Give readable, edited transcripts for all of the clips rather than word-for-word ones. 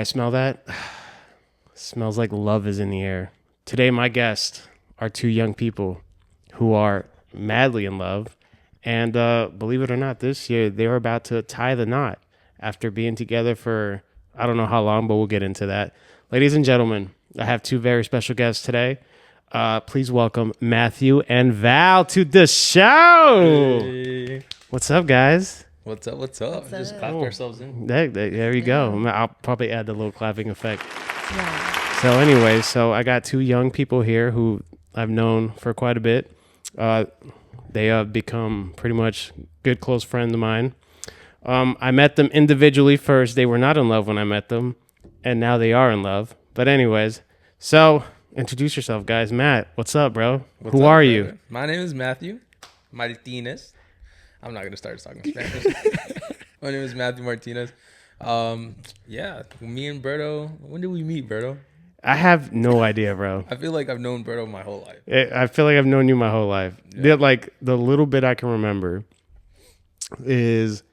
guys smell that? Smells like love is in the air. Today, my guests are two young people who are madly in love. And believe it or not, this year they were about to tie the knot after being together for I don't know how long, but we'll get into that. Ladies and gentlemen, I have two very special guests today. Please welcome Matthew and Val to the show. Hey. What's up, guys? What's up? Just clapped ourselves in. There you go. I'll probably add the little clapping effect. Yeah. So anyway, I got two young people here who I've known for quite a bit. They have become pretty much good close friends of mine. I met them individually first. They were not in love when I met them, and now they are in love. But anyways, so introduce yourself, guys. Matt, what's up, bro? Who are you? My name is Matthew Martinez. I'm not going to start talking Spanish. My name is Matthew Martinez. Me and Berto. When did we meet, Berto? I have no idea, bro. I feel like I've known Berto my whole life. I feel like I've known you my whole life. Yeah. The little bit I can remember is,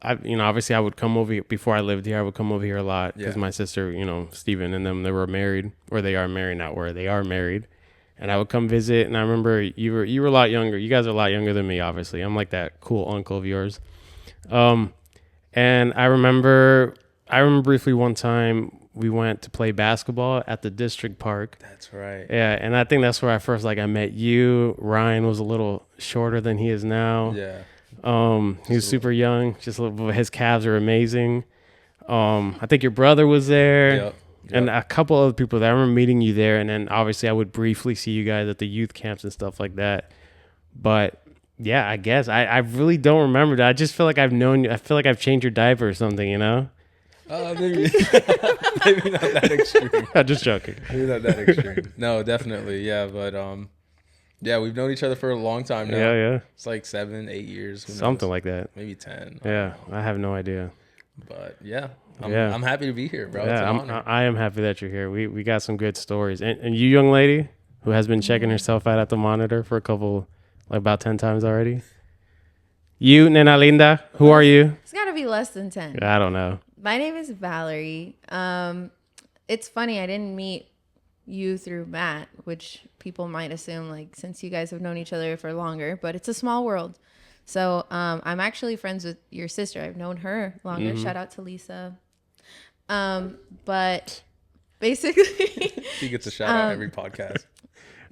obviously I would come over here before I lived here. I would come over here a lot because my sister, Steven and them, they were married, or they are married, not where they are married. And I would come visit, and I remember you were a lot younger. You guys are a lot younger than me, obviously. I'm like that cool uncle of yours. And I remember briefly one time we went to play basketball at the district park. That's right. Yeah, and I think that's where I met you. Ryan was a little shorter than he is now. Yeah. He was super young. Just a little, his calves are amazing. I think your brother was there. Yep. And a couple other people that I remember meeting you there. And then obviously I would briefly see you guys at the youth camps and stuff like that. But yeah, I guess I really don't remember that. I just feel like I've known you. I feel like I've changed your diaper or something, Maybe, maybe not that extreme. I'm just joking. Maybe not that extreme. No, definitely. Yeah. But, we've known each other for a long time now. Yeah. It's like 7, 8 years. Who Something knows? like that. Maybe 10. Yeah. I have no idea. But I'm happy to be here, bro. It's Yeah, an honor. I am happy that you're here. We got some good stories. And you, young lady, who has been checking herself out at the monitor for about 10 times already. You, Nena Linda, who are you? It's got to be less than 10. I don't know. My name is Valerie. It's funny, I didn't meet you through Matt, which people might assume, since you guys have known each other for longer, but it's a small world. So I'm actually friends with your sister. I've known her longer. Mm-hmm. Shout out to Lisa. But basically... He gets a shout out every podcast.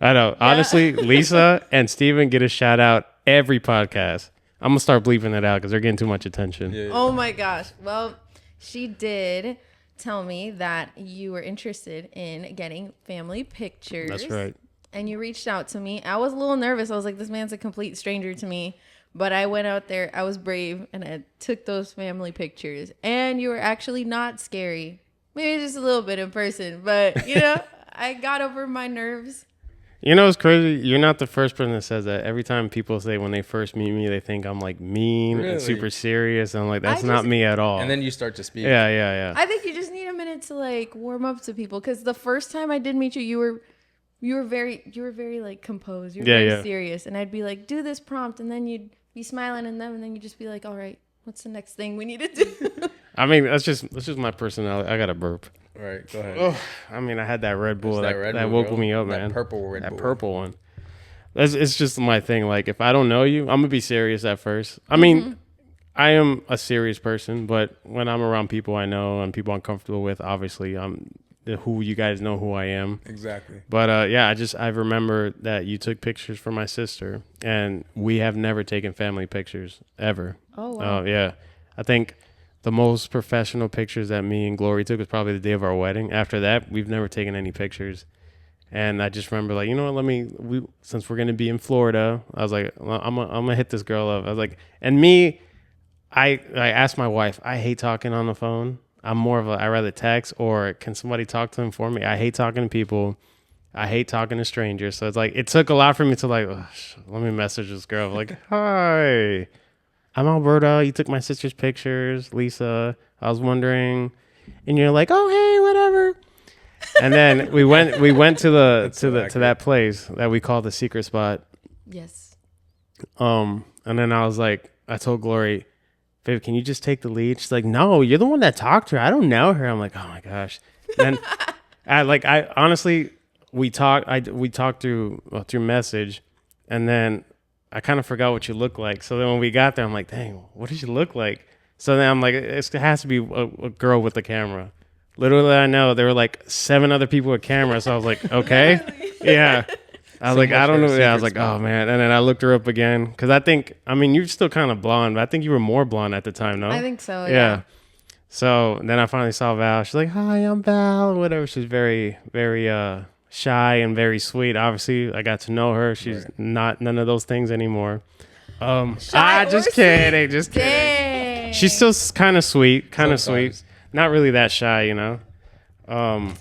I know. Yeah. Honestly, Lisa and Steven get a shout out every podcast. I'm going to start bleeping it out because they're getting too much attention. Yeah. Oh my gosh. Well, she did tell me that you were interested in getting family pictures. That's right. And you reached out to me. I was a little nervous. I was like, this man's a complete stranger to me. But I went out there. I was brave. And I took those family pictures. And you were actually not scary. Maybe just a little bit in person. But, I got over my nerves. It's crazy. You're not the first person that says that. Every time people say when they first meet me, they think I'm mean and super serious. And I'm like, that's not me at all. And then you start to speak. Yeah. I think you just need a minute to warm up to people. Because the first time I did meet you, you were very composed. You were very serious. And I'd be like, do this prompt. And then you'd be smiling at them. And then you'd just be like, all right, what's the next thing we need to do? I mean, that's just my personality. I got to burp. All right, go ahead. Oh, I mean, I had that Red Bull that woke me up, man. That purple Red Bull. That purple one. It's just my thing. If I don't know you, I'm going to be serious at first. I mean, I am a serious person, but when I'm around people I know and people I'm comfortable with, obviously, I'm who you guys know who I am. Exactly. But, I remember that you took pictures for my sister, and we have never taken family pictures, ever. Oh, wow. Yeah. I think the most professional pictures that me and Glory took was probably the day of our wedding. After that, we've never taken any pictures. And I just remember you know what, since we're going to be in Florida, I was like, I'm going to hit this girl up. I was like, and me, I asked my wife, I hate talking on the phone. I'm more of I rather text or can somebody talk to them for me? I hate talking to people. I hate talking to strangers. So it's it took a lot for me to let me message this girl. Hi. I'm Alberta. You took my sister's pictures, Lisa. I was wondering, and you're like, oh hey, whatever. And then we went to that place that we call the secret spot. Yes. And then I was like, I told Glory, babe, can you just take the lead? She's like, no, you're the one that talked to her. I don't know her. I'm like, oh my gosh. Then I honestly, we talked through message, and then I kind of forgot what you look like. So then when we got there, I'm like, dang, what did you look like? So then I'm like, it has to be a girl with the camera. Little did I know, there were like 7 other people with cameras. So I was like, okay. Yeah. I was So like, I much don't for a know. Yeah, I was secret like, spot. oh man. And then I looked her up again. Cause you're still kind of blonde, but I think you were more blonde at the time, no? I think so. Yeah. Yeah. So then I finally saw Val. She's like, hi, I'm Val, or whatever. She's very, very shy and very sweet. Obviously, I got to know her. She's not none of those things anymore. Shy or just sweet? kidding. Just kidding. Dang. She's still kind of sweet. Sometimes. Not really that shy, you know. So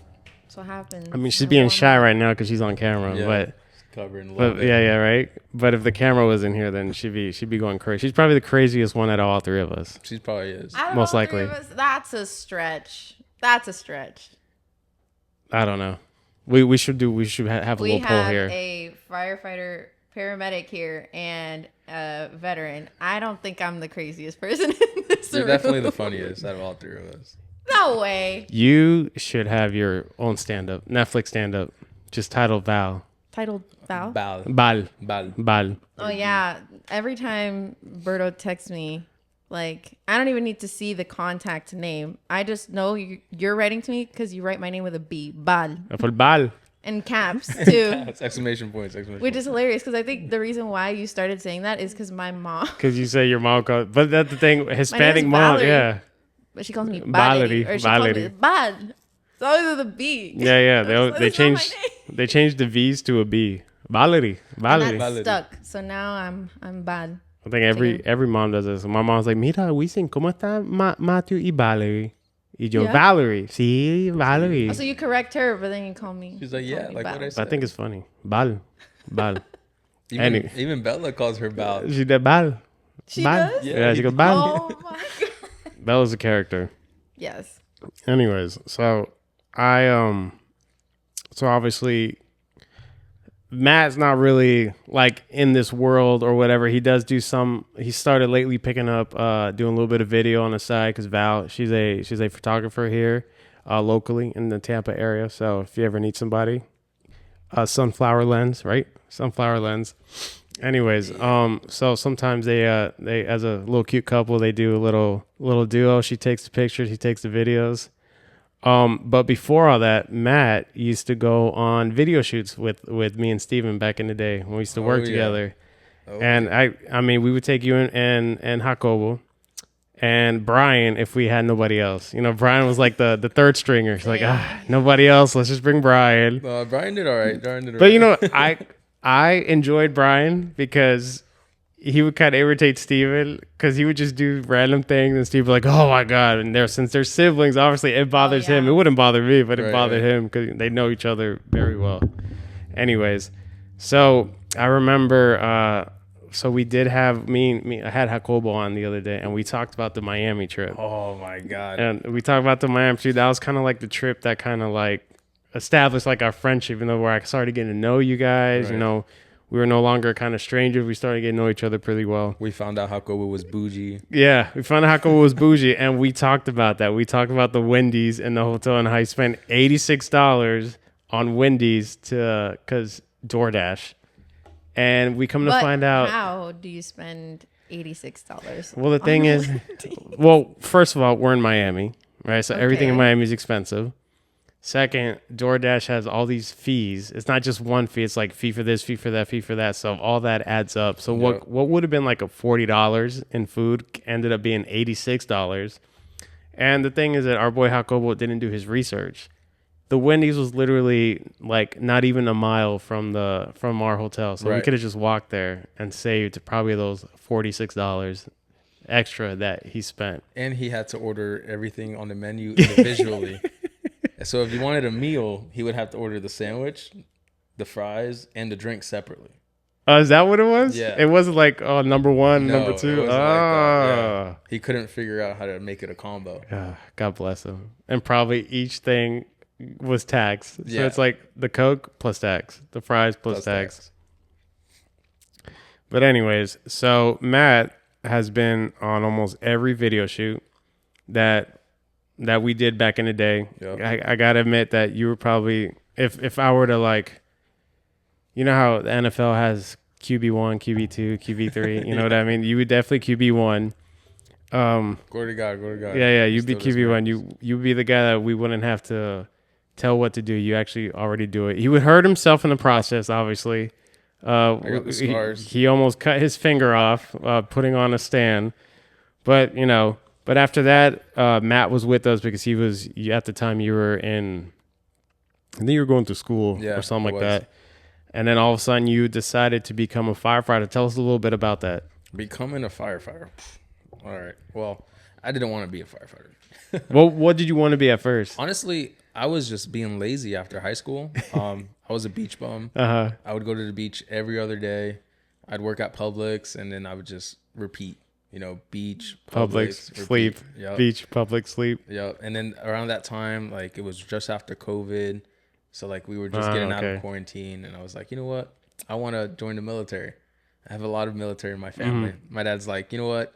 what happens? I mean, she's being shy right now because she's on camera, Yeah. but Covered in a little bit. yeah, right. But if the camera was in here, then she'd be going crazy. She's probably the craziest one out of all 3 of us. She probably is. Out of most all likely. 3 of us, that's a stretch. That's a stretch. I don't know. We should have a We little poll have here. a firefighter, paramedic here, and a veteran. I don't think I'm the craziest person in this You're room. definitely the funniest out of all 3 of us. No way. You should have your own stand-up, Netflix stand-up, just titled Val. Titled Val. Bal. Oh yeah. Every time Berto texts me, like I don't even need to see the contact name. I just know you're writing to me because you write my name with a B. Bal. For Bal. And caps too. That's exclamation points. Which is hilarious because I think the reason why you started saying that is because my mom, Because you say your mom calls, but that's the thing, Hispanic name's mom, Valerie. yeah. but she calls me Valerie, Valerie, or she Valerie. calls me Bad. It's always with a B. Yeah. That's not my name. They changed the V's to a B. Valerie. And Valerie. that's Valerie. stuck. So now I'm bad. I think every mom does this. My mom's like, mira, Wisin, ¿cómo está Matthew y Valerie? Y yo, Yeah. Valerie. Sí, Valerie. Oh, so you correct her, but then you call me. She's like, call yeah, me like Bal. what I I said. think it's funny. Bal. Even Bella calls her Bal. She did Bal. She Bal. does? Yeah, she goes, Bal. Oh my god. Bella's a character. Yes. Anyways, so so obviously Matt's not really like in this world or whatever. He does do he started lately picking up doing a little bit of video on the side because Val, she's a photographer here locally in the Tampa area. So if you ever need somebody, sunflower lens, right? Sunflower lens. Anyways, so sometimes they as a little cute couple, they do a little duo. She takes the pictures, he takes the videos. But before all that, Matt used to go on video shoots with me and Steven back in the day when we used to work together. Oh, And I mean, we would take you and Jacobo and Brian if we had nobody else. You know, Brian was like the third stringer. He's like, nobody else. Let's just bring Brian. Brian did all right. But you know, I enjoyed Brian because he would kind of irritate Steven because he would just do random things and Steve would be like, oh my God. And since they're siblings, obviously it bothers him. It wouldn't bother me, but it bothered him because they know each other very well. Anyways, so I remember, so we did have I had Jacobo on the other day and we talked about the Miami trip. Oh my God. And we talked about the Miami trip. That was kind of like the trip that kind of like established like our friendship, you know, where I started getting to know you guys, you know. We were no longer kind of strangers. We started getting to know each other pretty well. We found out Jacobo was bougie. Yeah, we found out Jacobo was bougie, and we talked about that. We talked about the Wendy's in the hotel and how he spent $86 on Wendy's because DoorDash. And we come to find out. How do you spend $86? Well, the thing is, well, first of all, we're in Miami, right? So everything in Miami is expensive. Second, DoorDash has all these fees. It's not just one fee. It's like fee for this, fee for that, fee for that. So all that adds up. So what would have been like a $40 in food ended up being $86. And the thing is that our boy Jacobo didn't do his research. The Wendy's was literally like not even a mile from our hotel. So we could have just walked there and saved probably those $46 extra that he spent. And he had to order everything on the menu individually. So if you wanted a meal, he would have to order the sandwich, the fries, and the drink separately. Is that what it was? Yeah. It wasn't like number one, No, number it two. wasn't like that. Yeah. He couldn't figure out how to make it a combo. God bless him. And probably each thing was tax. So it's like the Coke plus tax, the fries plus tax. But anyways, so Matt, has been on almost every video shoot that we did back in the day. Yep. I gotta admit that you were probably, if I were to like, you know how the NFL has QB1, QB2, QB3, you know what I mean? You would definitely QB1. Glory to God. Yeah, you'd be Still this man. QB1. You'd be the guy that we wouldn't have to tell what to do. You actually already do it. He would hurt himself in the process, obviously. I got the scars. He almost cut his finger off putting on a stand. But, but after that, Matt was with us because he was, at the time you were in, I think you were going to school or something like that. And then all of a sudden you decided to become a firefighter. Tell us a little bit about that. Becoming a firefighter. All right. Well, I didn't want to be a firefighter. Well, what did you want to be at first? Honestly, I was just being lazy after high school. I was a beach bum. Uh-huh. I would go to the beach every other day. I'd work at Publix, and then I would just repeat. Beach, Publix, repeat. sleep, Yep. beach, Publix, sleep. Yeah, and then around that time, like it was just after COVID, so like we were just getting out of quarantine, and I was like, you know what? I want to join the military. I have a lot of military in my family. My dad's like, you know what?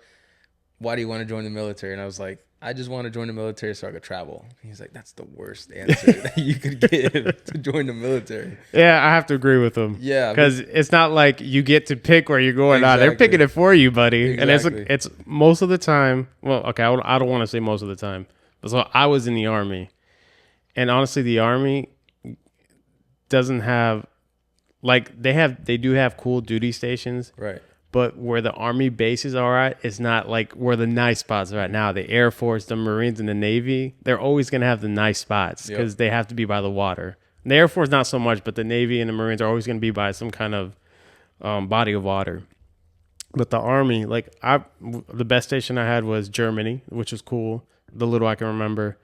Why do you want to join the military? And I was like, I just want to join the military so I could travel. He's like, that's the worst answer that you could give to join the military. Yeah, I have to agree with him. Yeah, because it's not like you get to pick where you're going. Exactly. They're picking it for you, buddy. Exactly. And it's most of the time. Well, okay, I don't want to say most of the time. But so I was in the Army, and honestly, the Army doesn't have they do have cool duty stations, right? But where the Army bases are at is not like where the nice spots are at now. The Air Force, the Marines, and the Navy, they're always going to have the nice spots because they have to be by the water. And the Air Force, not so much, but the Navy and the Marines are always going to be by some kind of body of water. But the Army, the best station I had was Germany, which was cool, the little I can remember.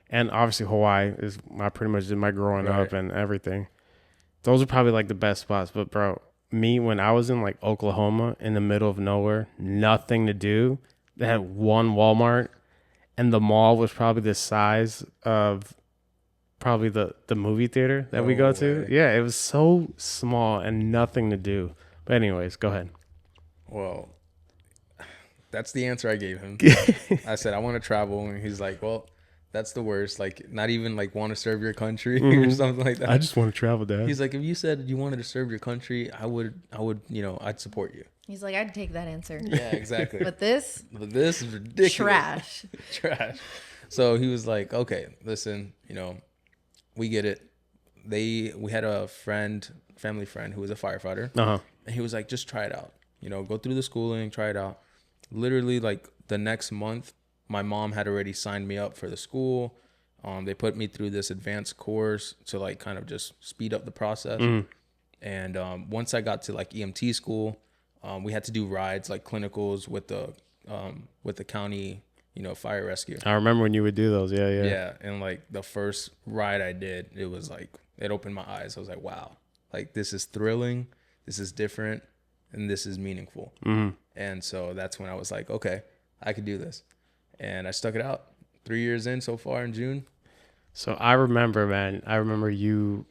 And obviously Hawaii is I pretty much did my growing up and everything. Those are probably like the best spots. But, bro, me, when I was in like Oklahoma in the middle of nowhere, nothing to do, they had one Walmart, and the mall was probably the size of probably the movie theater that we go to. Yeah, it was so small and nothing to do. But anyways, go ahead. Well, that's the answer I gave him. I said, I want to travel. And he's like, well, that's the worst. Like, not even like want to serve your country or something like that. I just want to travel, Dad. He's like, if you said you wanted to serve your country, I would, I'd support you. He's like, I'd take that answer. Yeah, exactly. But this is ridiculous. Trash. So he was like, okay, listen, we get it. We had a family friend who was a firefighter. Uh-huh. And he was like, just try it out. Go through the schooling, try it out. Literally, like the next month, my mom had already signed me up for the school. They put me through this advanced course to like kind of just speed up the process. And once I got to like EMT school, we had to do rides like clinicals with the county, fire rescue. I remember when you would do those. Yeah. Yeah, and like the first ride I did, it was like it opened my eyes. I was like, wow, like this is thrilling, this is different, and this is meaningful. And so that's when I was like, okay, I could do this. And I stuck it out. 3 years in so far in June. So I remember, man. You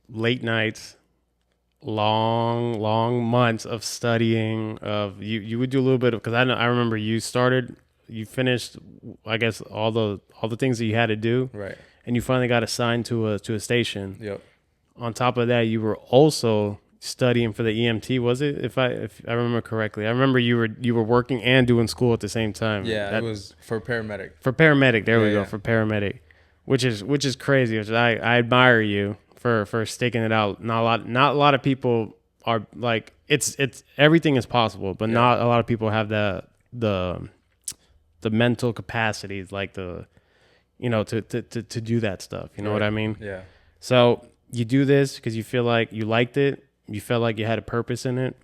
late nights, long months of studying. You would do a little bit of, because I remember you finished, I guess all the things that you had to do. Right. And you finally got assigned to a station. Yep. On top of that, you were also studying for the EMT, was it? If I remember correctly, I remember you were working and doing school at the same time. Yeah, it was for paramedic. For paramedic, there we go. For paramedic, which is crazy. I admire you for sticking it out. Not a lot of people are like it's everything is possible, but not a lot of people have the mental capacities like to do that stuff. You know what I mean? Yeah. So you do this because you feel like you liked it. You felt like you had a purpose in it.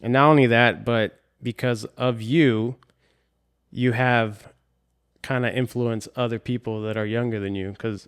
And not only that, but because of you have kind of influenced other people that are younger than you. Because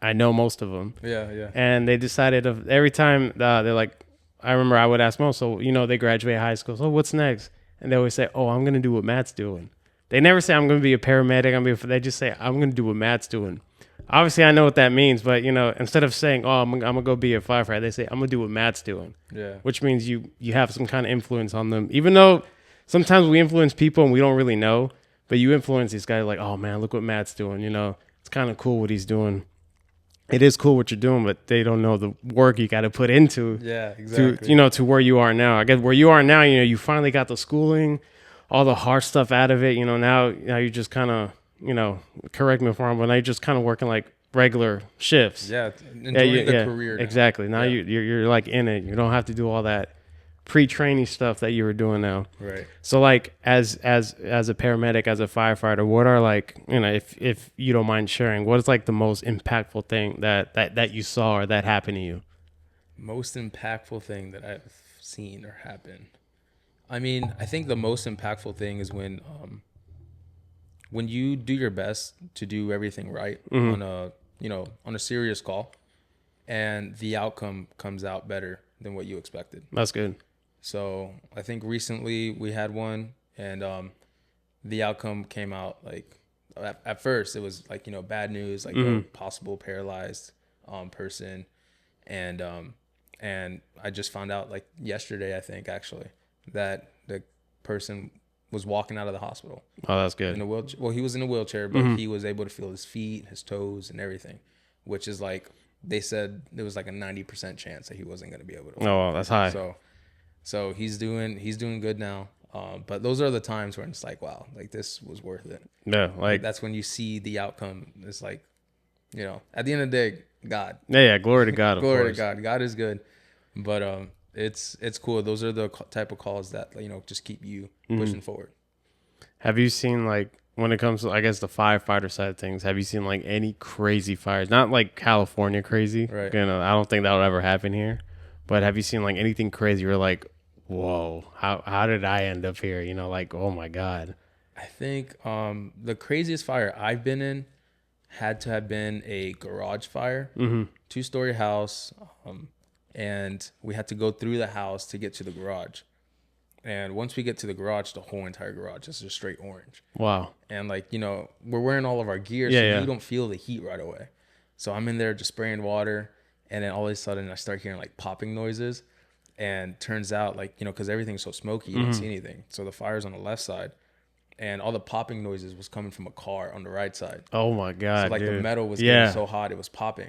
I know most of them. Yeah. And they decided every time they're like, I remember I would ask most, so, they graduate high school. So what's next? And they always say, oh, I'm going to do what Matt's doing. They never say I'm going to be a paramedic. They just say, I'm going to do what Matt's doing. Obviously, I know what that means, but, instead of saying, oh, I'm going to go be a firefighter, they say, I'm going to do what Matt's doing. Yeah. Which means you have some kind of influence on them. Even though sometimes we influence people and we don't really know, but you influence these guys like, oh man, look what Matt's doing. You know, it's kind of cool what he's doing. It is cool what you're doing, but they don't know the work you got to put into to where you are now. I guess where you are now, you know, you finally got the schooling, all the hard stuff out of it. You know, now you just kind of, you know, correct me if I'm wrong, but now you're just kind of working like regular shifts. Yeah, enjoying the career. Now. Exactly. Now you're like in it. You don't have to do all that pre-training stuff that you were doing now. Right. So like as a paramedic, as a firefighter, what are like, you know, if you don't mind sharing, what is like the most impactful thing that you saw or that happened to you? Most impactful thing that I've seen or happened. I mean, I think the most impactful thing is when you do your best to do everything right on a serious call, and the outcome comes out better than what you expected. That's good. So I think recently we had one, and the outcome came out like at first it was like, you know, bad news, like a possible paralyzed person, and I just found out like yesterday, I think actually, that the person was walking out of the hospital. Oh, that's good. In a wheelchair. Well, he was in a wheelchair, but he was able to feel his feet, his toes, and everything, which is like they said there was like a 90% chance that he wasn't going to be able to. Oh, that's high. So he's doing good now. But those are the times when it's like, wow, like this was worth it. Yeah, like that's when you see the outcome. It's like, you know, at the end of the day, God. Yeah, glory to God. Glory to God. God is good. But it's cool. Those are the type of calls that, you know, just keep you pushing forward. Have you seen, like, when it comes to, I guess, the firefighter side of things, have you seen like any crazy fires? Not like California crazy. Right. You know, I don't think that would ever happen here. But have you seen like anything crazy? You're like, whoa, how did I end up here? You know, like, oh my God. I think the craziest fire I've been in had to have been a garage fire, 2-story house, and we had to go through the house to get to the garage. And once we get to the garage, the whole entire garage is just straight orange. Wow. And like, you know, we're wearing all of our gear, so you don't feel the heat right away. So I'm in there just spraying water, and then all of a sudden I start hearing like popping noises. And turns out, like, you know, because everything's so smoky, you don't see anything. So the fire's on the left side, and all the popping noises was coming from a car on the right side. Oh my God. So like dude. the metal was getting so hot it was popping.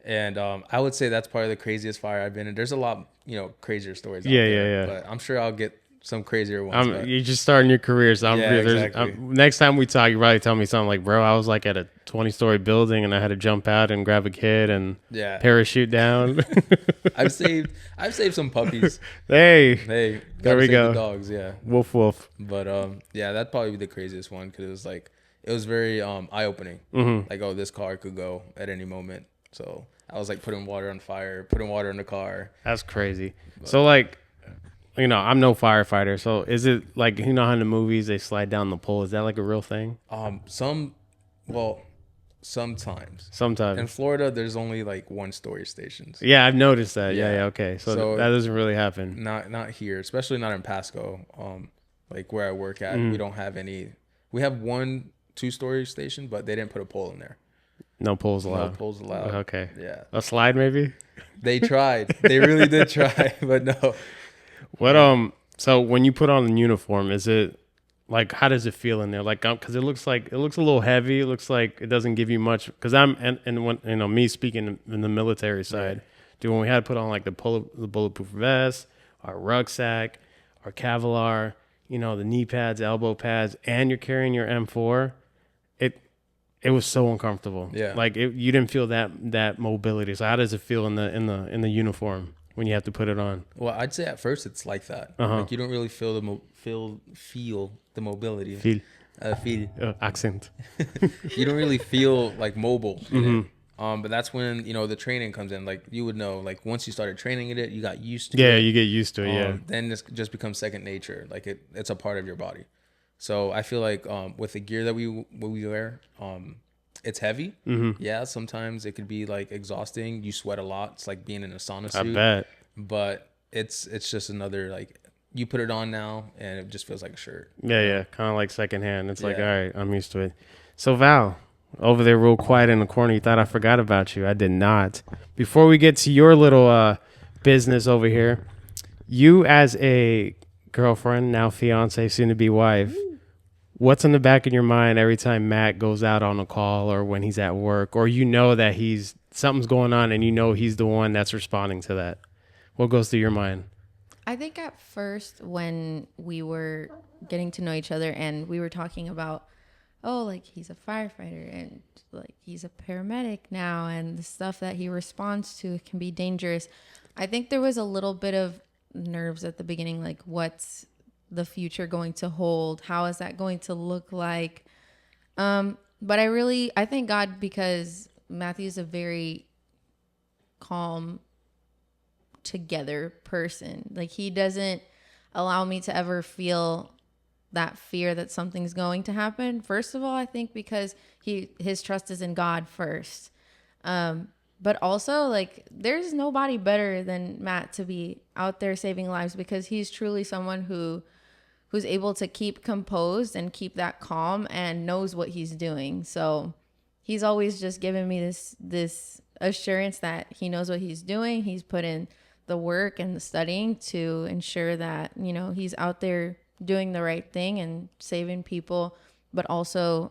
And I would say that's probably the craziest fire I've been in. There's a lot, you know, crazier stories out there. But I'm sure I'll get some crazier ones. You're just starting your career, so exactly. Next time we talk, you probably tell me something like, bro, I was like at a 20-story building and I had to jump out and grab a kid and parachute down. I've saved some puppies. Hey, there we go. The dogs, Woof woof. But that'd probably be the craziest one, because it was very eye opening. Like, oh, this car could go at any moment. So I was like putting water on fire, putting water in the car. That's crazy. So like, you know, I'm no firefighter. So is it like, you know how in the movies they slide down the pole? Is that like a real thing? Sometimes. In Florida, there's only like 1-story stations. Yeah, I've noticed that. Yeah. Okay. So that doesn't really happen. Not here, especially not in Pasco. Like where I work at, we don't have any. We have 1 2-story station, but they didn't put a pole in there. No poles allowed. No poles allowed. Okay. Yeah. A slide maybe? They tried. They really did try, but no. What so when you put on the uniform, is it like, how does it feel in there? Like, because it looks a little heavy. It looks like it doesn't give you much. Because and when, you know, me speaking in the military side, dude, when we had to put on like the bulletproof vest, our rucksack, our Kevlar, you know, the knee pads, elbow pads, and you're carrying your M4, it was so uncomfortable. Yeah, like you didn't feel that mobility. So how does it feel in the uniform when you have to put it on? Well, I'd say at first it's like that. Like you don't really feel the mobility. Feel accent. You don't really feel like mobile in it. But that's when, you know, the training comes in. Like you would know, like once you started training in it, you got used to it. Yeah, you get used to it. Then this just becomes second nature. Like it's a part of your body. So I feel like with the gear that we wear, it's heavy. Yeah, sometimes it could be like exhausting. You sweat a lot. It's like being in a sauna suit. I bet. But it's just another, like, you put it on now and it just feels like a shirt. Yeah, kind of like secondhand. It's like, all right, I'm used to it. So Val, over there real quiet in the corner, you thought I forgot about you. I did not. Before we get to your little business over here, you as a girlfriend, now fiance, soon to be wife. What's in the back of your mind every time Matt goes out on a call or when he's at work, or you know that something's going on and you know he's the one that's responding to that? What goes through your mind? I think at first when we were getting to know each other and we were talking about, oh, like he's a firefighter and like he's a paramedic now and the stuff that he responds to can be dangerous. I think there was a little bit of nerves at the beginning, like what's the future going to hold? How is that going to look like? But I thank God because Matthew's a very calm, together person. Like he doesn't allow me to ever feel that fear that something's going to happen. First of all, I think because his trust is in God first. But also like there's nobody better than Matt to be out there saving lives because he's truly someone who's able to keep composed and keep that calm and knows what he's doing. So he's always just given me this assurance that he knows what he's doing. He's put in the work and the studying to ensure that, you know, he's out there doing the right thing and saving people, but also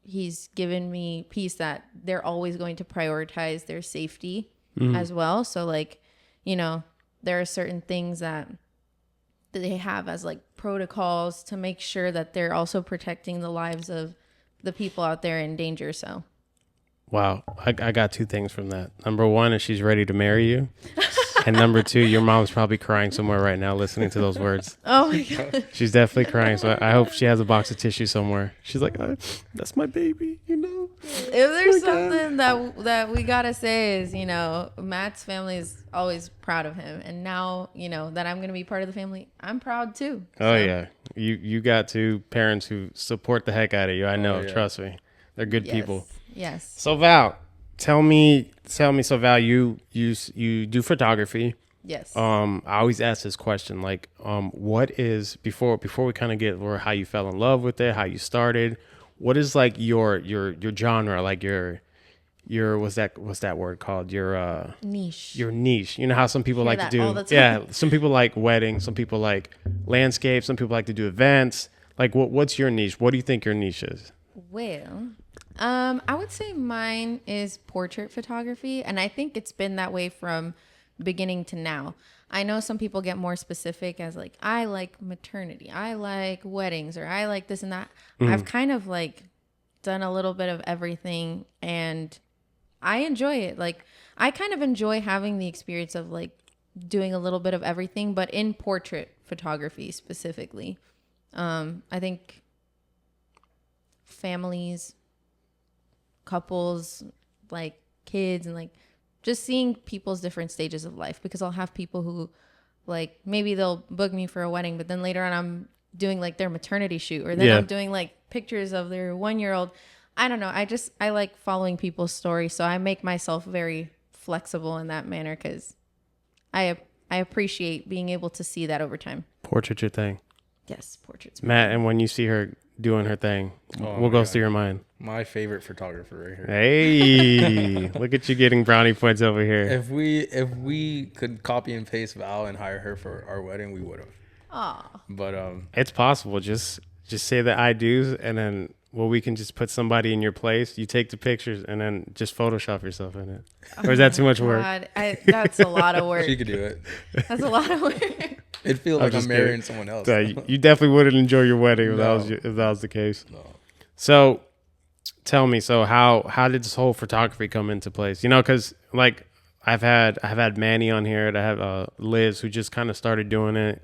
he's given me peace that they're always going to prioritize their safety as well. So like, you know, there are certain things that they have as like protocols to make sure that they're also protecting the lives of the people out there in danger. So Wow. I got two things from that. Number one is she's ready to marry you. And number two, your mom's probably crying somewhere right now listening to those words. oh my God. She's definitely crying. So I hope she has a box of tissue somewhere. She's like, that's my baby, you know. If there's something that we gotta say is, you know, Matt's family is always proud of him, and now, you know, that I'm gonna be part of the family, I'm proud too. Oh yeah, you got two parents who support the heck out of you. I know, trust me, they're good people. Yes. So Val, tell me. So Val, you do photography. Yes. I always ask this question, like, what is before we kind of get or how you fell in love with it, how you started. What is like your genre, like your what's that word called? Your niche. Your niche. You know how some people like to do all the time. some people like weddings, some people like landscapes, some people like to do events. Like what's your niche? What do you think your niche is? Well, I would say mine is portrait photography, and I think it's been that way from beginning to now. I know some people get more specific as like, I like maternity, I like weddings, or I like this and that. I've kind of like done a little bit of everything, and I enjoy it. Like I kind of enjoy having the experience of like doing a little bit of everything, but in portrait photography specifically. I think families, couples, like kids, and like just seeing people's different stages of life, because I'll have people who like maybe they'll book me for a wedding, but then later on I'm doing like their maternity shoot, or then I'm doing like pictures of their 1-year-old. I don't know. I like following people's stories, so I make myself very flexible in that manner because I appreciate being able to see that over time. Portrait your thing. Yes, portraits. Matt, and when you see her doing her thing, what goes through your mind? My favorite photographer right here. Hey, look at you getting brownie points over here. If we could copy and paste Val and hire her for our wedding, we would have. Aw. But It's possible. Just say the I do's, and then we can just put somebody in your place. You take the pictures and then just Photoshop yourself in it. Or is that too much work? God, that's a lot of work. she could do it. That's a lot of work. It'd feel like I'm marrying someone else. You definitely wouldn't enjoy your wedding if that was the case. No. So tell me, how did this whole photography come into place? You know, because like I've had Manny on here, and I have Liz, who just kind of started doing it.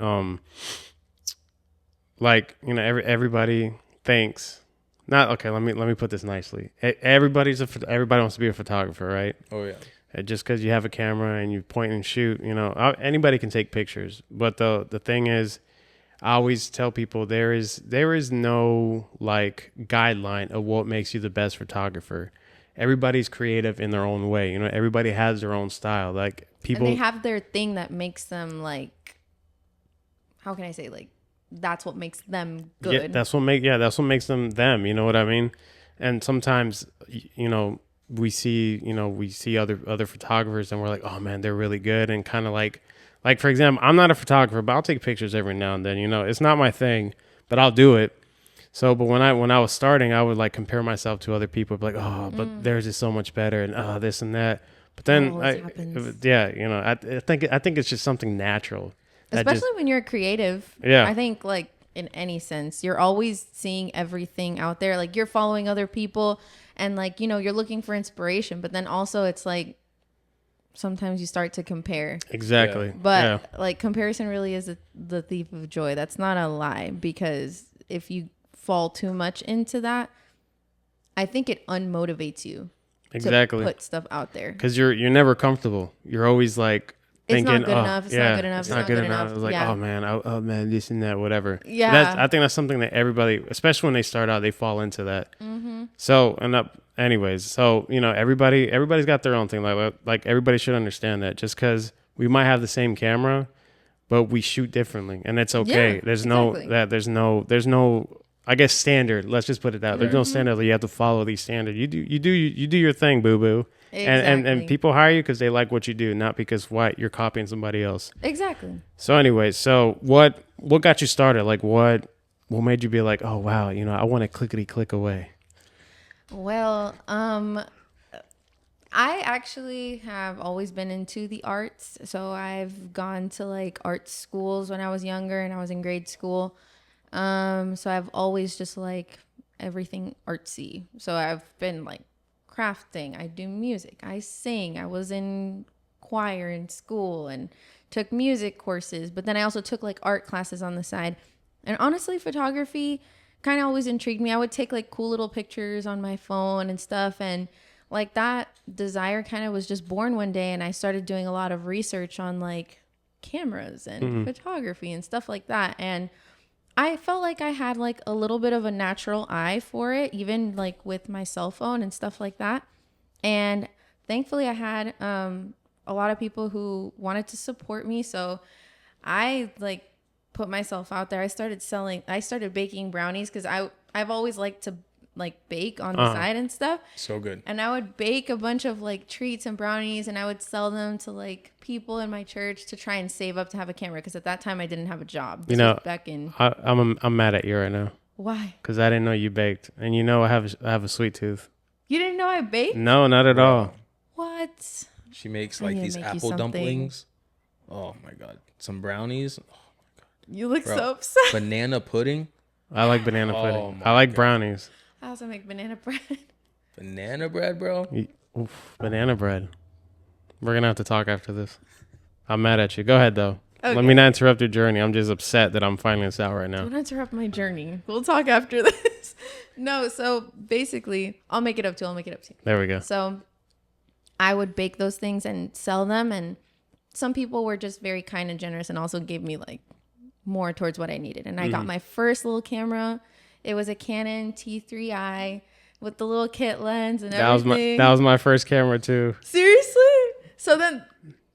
Like, you know, everybody thinks. Not okay. Let me put this nicely. Everybody wants to be a photographer, right? Oh yeah. And just because you have a camera and you point and shoot, you know, anybody can take pictures. But the thing is, I always tell people there is no like guideline of what makes you the best photographer. Everybody's creative in their own way. You know, everybody has their own style. Like people, and they have their thing that makes them like. How can I say, like? That's what makes them good. That's what makes them them. You know what I mean? And sometimes, you know, we see, other photographers and we're like, oh man, they're really good. And kind of like for example, I'm not a photographer, but I'll take pictures every now and then, it's not my thing, but I'll do it. So, but when I was starting, I would like compare myself to other people, like, oh, but theirs is so much better, and this and that. But then, I think it's just something natural. Especially when you're creative. Yeah. I think like in any sense, you're always seeing everything out there. Like you're following other people, and like you're looking for inspiration. But then also, it's like sometimes you start to compare. Exactly. Yeah. But like comparison really is the thief of joy. That's not a lie, because if you fall too much into that, I think it unmotivates you. Exactly. To put stuff out there, because you're never comfortable. You're always like thinking, it's not good enough. It's not good enough. It's not good enough. It's like, yeah. oh man, this and that, whatever. Yeah. I think that's something that everybody, especially when they start out, they fall into that. Mm-hmm. So anyways, everybody's got their own thing. Like everybody should understand that just because we might have the same camera, but we shoot differently, and it's okay. Yeah, there's no I guess standard. Let's just put it out. There's no standard that you have to follow these standards. You do your thing, boo boo. Exactly. And people hire you because they like what you do, not because you're copying somebody else. Exactly. So anyways, so what got you started? Like what made you be like, oh wow, I want to clickety click away? Well, I actually have always been into the arts. So I've gone to like art schools when I was younger and I was in grade school. So I've always just like everything artsy. So I've been like crafting. I do music. I sing. I was in choir in school and took music courses. But then I also took like art classes on the side. And honestly, photography kind of always intrigued me. I would take like cool little pictures on my phone and stuff. And like that desire kind of was just born one day. And I started doing a lot of research on like cameras and photography and stuff like that. And I felt like I had like a little bit of a natural eye for it, even like with my cell phone and stuff like that. And thankfully I had a lot of people who wanted to support me. So I like put myself out there. I started baking brownies because I've always liked to like bake on the side and stuff. So good. And I would bake a bunch of like treats and brownies, and I would sell them to like people in my church to try and save up to have a camera, because at that time I didn't have a job. This was back in. I'm mad at you right now. Why? Because I didn't know you baked, and I have a sweet tooth. You didn't know I baked? No, not at all. What? She makes I like need to these make you apple something. dumplings. Oh my god, some brownies. Oh my god. You look Bro, so upset. Banana pudding. I like banana Oh pudding. my I like God. brownies. I also make banana bread. Banana bread, bro. Oof, banana bread. We're gonna have to talk after this. I'm mad at you. Go ahead though. Okay. Let me not interrupt your journey. I'm just upset that I'm finding this out right now. Don't interrupt my journey. We'll talk after this. No, so basically, I'll make it up to you. There we go. So I would bake those things and sell them, and some people were just very kind and generous and also gave me like more towards what I needed. And I got my first little camera. It was a Canon T3i with the little kit lens and everything. That was my first camera too. Seriously? So then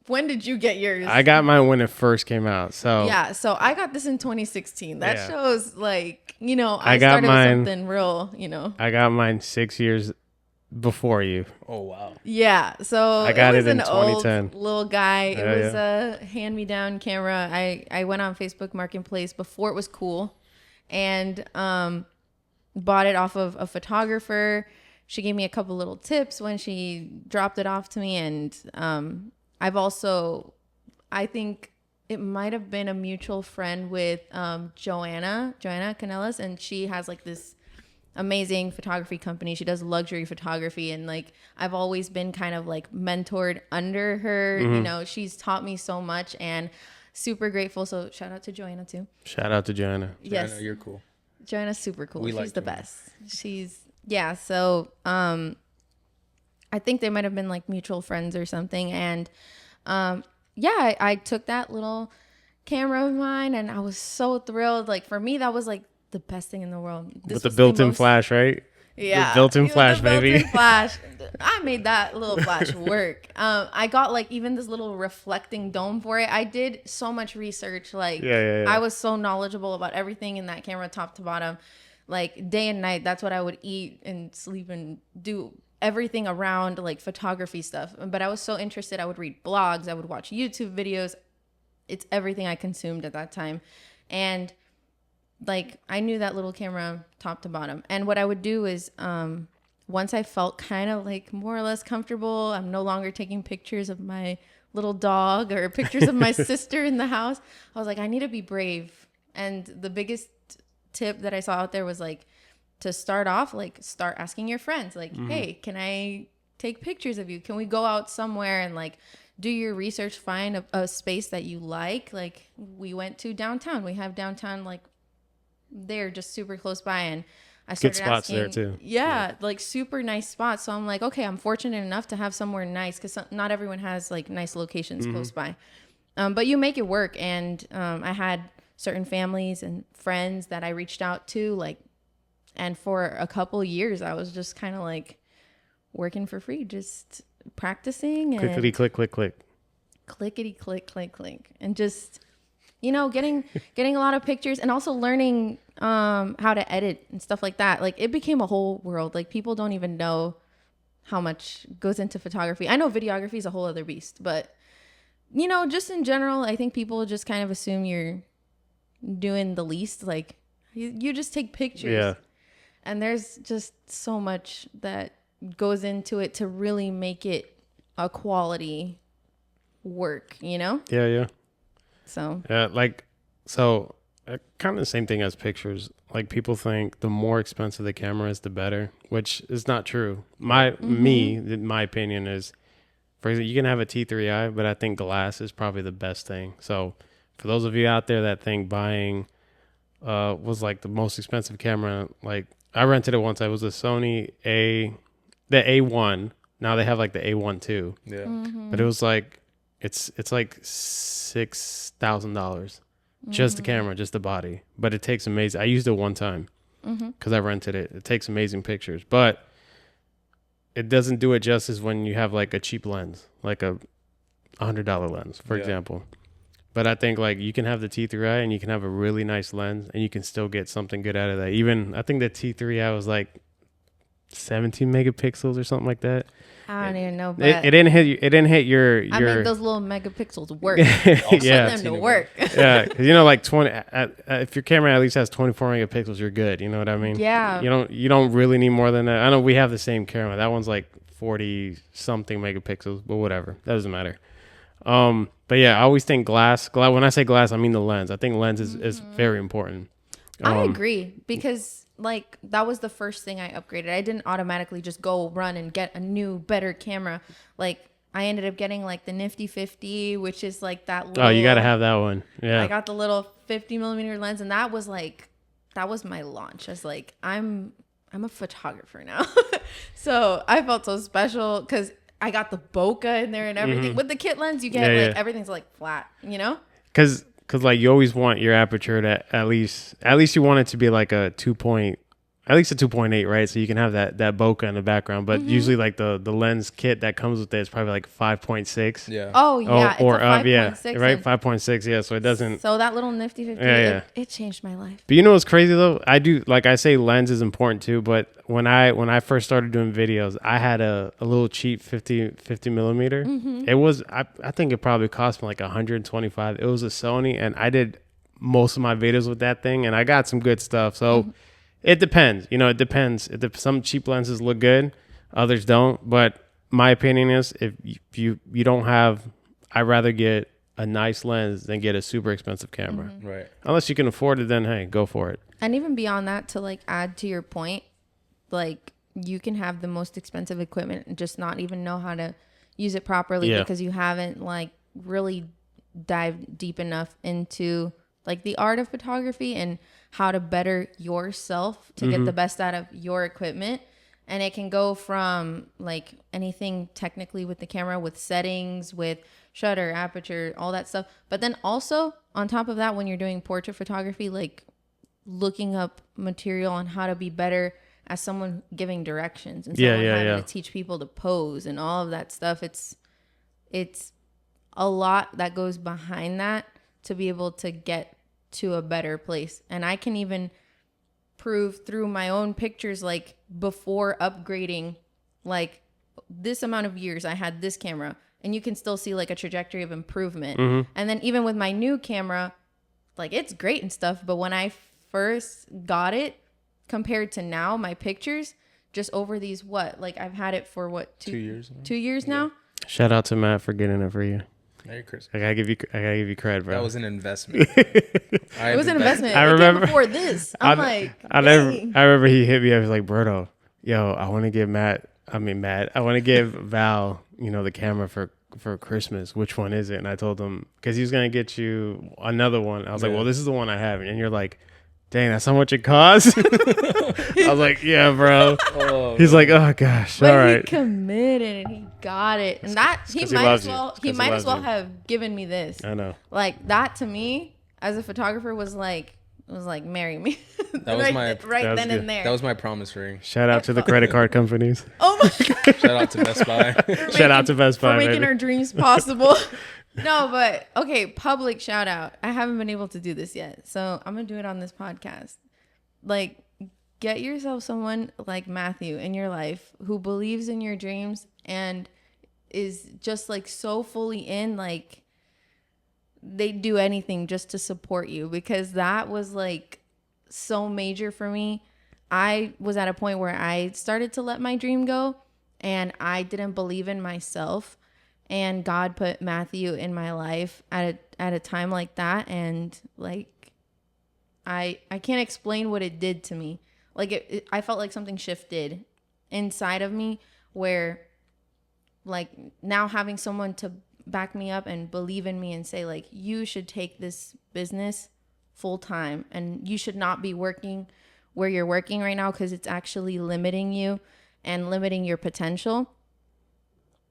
when did you get yours? I got mine when it first came out. So yeah, so I got this in 2016. That Yeah. shows like, I got started mine- with something real, I got mine 6 years before you. Oh wow. Yeah, so I got it was it in an old 2010. little guy. Yeah, It was a hand-me-down camera. I went on Facebook Marketplace before it was cool, and bought it off of a photographer. She gave me a couple little tips when she dropped it off to me, and I think it might have been a mutual friend with Joanna Canellas, and she has like this amazing photography company. She does luxury photography, and like I've always been kind of like mentored under her. She's taught me so much, and super grateful. So shout out to Joanna too. Shout out to Joanna. Yes, Joanna, you're cool. Joanna's super cool. We She's like the Joanna. best. So I think they might have been like mutual friends or something, and I took that little camera of mine, and I was so thrilled. Like for me, that was like the best thing in the world. With the built-in flash, right? Yeah, The built-in with flash, the baby. built-in flash. I made that little flash work. I got like even this little reflecting dome for it. I did so much research. Like Yeah. I was so knowledgeable about everything in that camera, top to bottom. Like day and night, that's what I would eat and sleep and do everything around like photography stuff. But I was so interested. I would read blogs. I would watch YouTube videos. It's everything I consumed at that time. And like, I knew that little camera top to bottom. And what I would do is, once I felt kind of like more or less comfortable, I'm no longer taking pictures of my little dog or pictures of my sister in the house. I was like, I need to be brave. And the biggest tip that I saw out there was like, to start off, like, start asking your friends, like, hey, can I take pictures of you? Can we go out somewhere and like do your research, find a space that you like? Like, we went to downtown. We have downtown, like, they're just super close by. And I started Good spots asking, there too. Yeah, like super nice spots. So I'm like, okay, I'm fortunate enough to have somewhere nice, because not everyone has like nice locations close by. But you make it work. And I had certain families and friends that I reached out to, like, and for a couple years, I was just kind of like working for free, just practicing and Clickety click click click. clickety click click click, and just, you know, getting a lot of pictures, and also learning how to edit and stuff like that. Like, it became a whole world. Like, people don't even know how much goes into photography. I know videography is a whole other beast, but, you know, just in general, I think people just kind of assume you're doing the least. Like, you just take pictures. Yeah. And there's just so much that goes into it to really make it a quality work, you know? Yeah, yeah. So, Kind of the same thing as pictures. Like, people think the more expensive the camera is, the better, which is not true. My opinion is, for example, you can have a T3i, but I think glass is probably the best thing. So for those of you out there that think buying was like the most expensive camera, like, I rented it once. I was a Sony the A1. Now they have like the A1 too. Yeah. But it was like, it's like $6,000 just the camera, just the body. But it takes amazing. I used it one time because I rented it. It takes amazing pictures, but it doesn't do it justice when you have like a cheap lens, like a $100 lens, for example. But I think like you can have the T3i and you can have a really nice lens and you can still get something good out of that. Even I think the T3i was like 17 megapixels or something like that. I don't even know, but It didn't hit you. It didn't hit your. I mean, those little megapixels work. I'll Yeah. send them to work. Yeah, because you know, like 20. If your camera at least has 24 megapixels, you're good. You know what I mean? Yeah. You don't really need more than that. I know we have the same camera. That one's like 40 something megapixels, but whatever. That doesn't matter. But yeah, I always think glass. When I say glass, I mean the lens. I think lens is very important. I agree, because like that was the first thing I upgraded. I didn't automatically just go run and get a new, better camera. Like, I ended up getting like the Nifty 50, which is like that little. Oh, you got to have that one. Yeah. I got the little 50 millimeter lens, and that was my launch. I was like, I'm a photographer now. So I felt so special because I got the bokeh in there and everything. With the kit lens, you get everything's like flat, you know? Because like you always want your aperture to at least you want it to be like a 2.8, right? So you can have that bokeh in the background. But usually like the lens kit that comes with it is probably like 5.6. Yeah. Oh yeah, or it's a 5.6, right, 5.6. Yeah, so it doesn't. So that little Nifty 50, it changed my life. But you know what's crazy though? I do, like, I say lens is important too, but when I first started doing videos, I had a little cheap 50 millimeter. It was I think it probably cost me like 125. It was a Sony, and I did most of my videos with that thing, and I got some good stuff. So it depends. You know, it depends. Some cheap lenses look good, others don't. But my opinion is, if you don't have, I'd rather get a nice lens than get a super expensive camera. Right. Unless you can afford it, then hey, go for it. And even beyond that, to like add to your point, like, you can have the most expensive equipment and just not even know how to use it properly because you haven't like really dived deep enough into like the art of photography and how to better yourself to get the best out of your equipment. And it can go from like anything technically with the camera, with settings, with shutter, aperture, all that stuff. But then also on top of that, when you're doing portrait photography, like looking up material on how to be better as someone giving directions and someone having to teach people to pose and all of that stuff. It's a lot that goes behind that to be able to get to a better place. And I can even prove through my own pictures, like before upgrading, like this amount of years I had this camera, and you can still see like a trajectory of improvement. Mm-hmm. And then even with my new camera, like it's great and stuff, but when I first got it compared to now, my pictures just over these like I've had it for what 2 years. 2 years now. Shout out to Matt for getting it for you. Merry Christmas. I gotta give you credit, bro. That was an investment. It was an investment. I It came remember- before this. I I remember he hit me. I was like, Berto, yo, I want to give Matt. I want to give Val, the camera for Christmas. Which one is it? And I told him because he was gonna get you another one. I was like, well, this is the one I have, and you're like, dang, that's how much it costs. I was like, yeah, bro. He's like, oh gosh, But all right. he committed and he got it, and that he might as well have given me this. I know. Like that to me as a photographer was like marry me. That was my right that was then good. and there. That was my promise ring. Shout out to the credit card companies. Oh my god! Shout out to Best Buy. Shout out to Best Buy, for making baby. our dreams possible. No, but okay, public shout out. I haven't been able to do this yet, so I'm gonna do it on this podcast. Like, get yourself someone like Matthew in your life who believes in your dreams and is just like so fully in, like they'd do anything just to support you, because that was like so major for me. I was at a point where I started to let my dream go and I didn't believe in myself, and God put Matthew in my life at a time like that, and like I can't explain what it did to me. Like I felt like something shifted inside of me where like now having someone to back me up and believe in me and say like, you should take this business full time and you should not be working where you're working right now because it's actually limiting you and limiting your potential.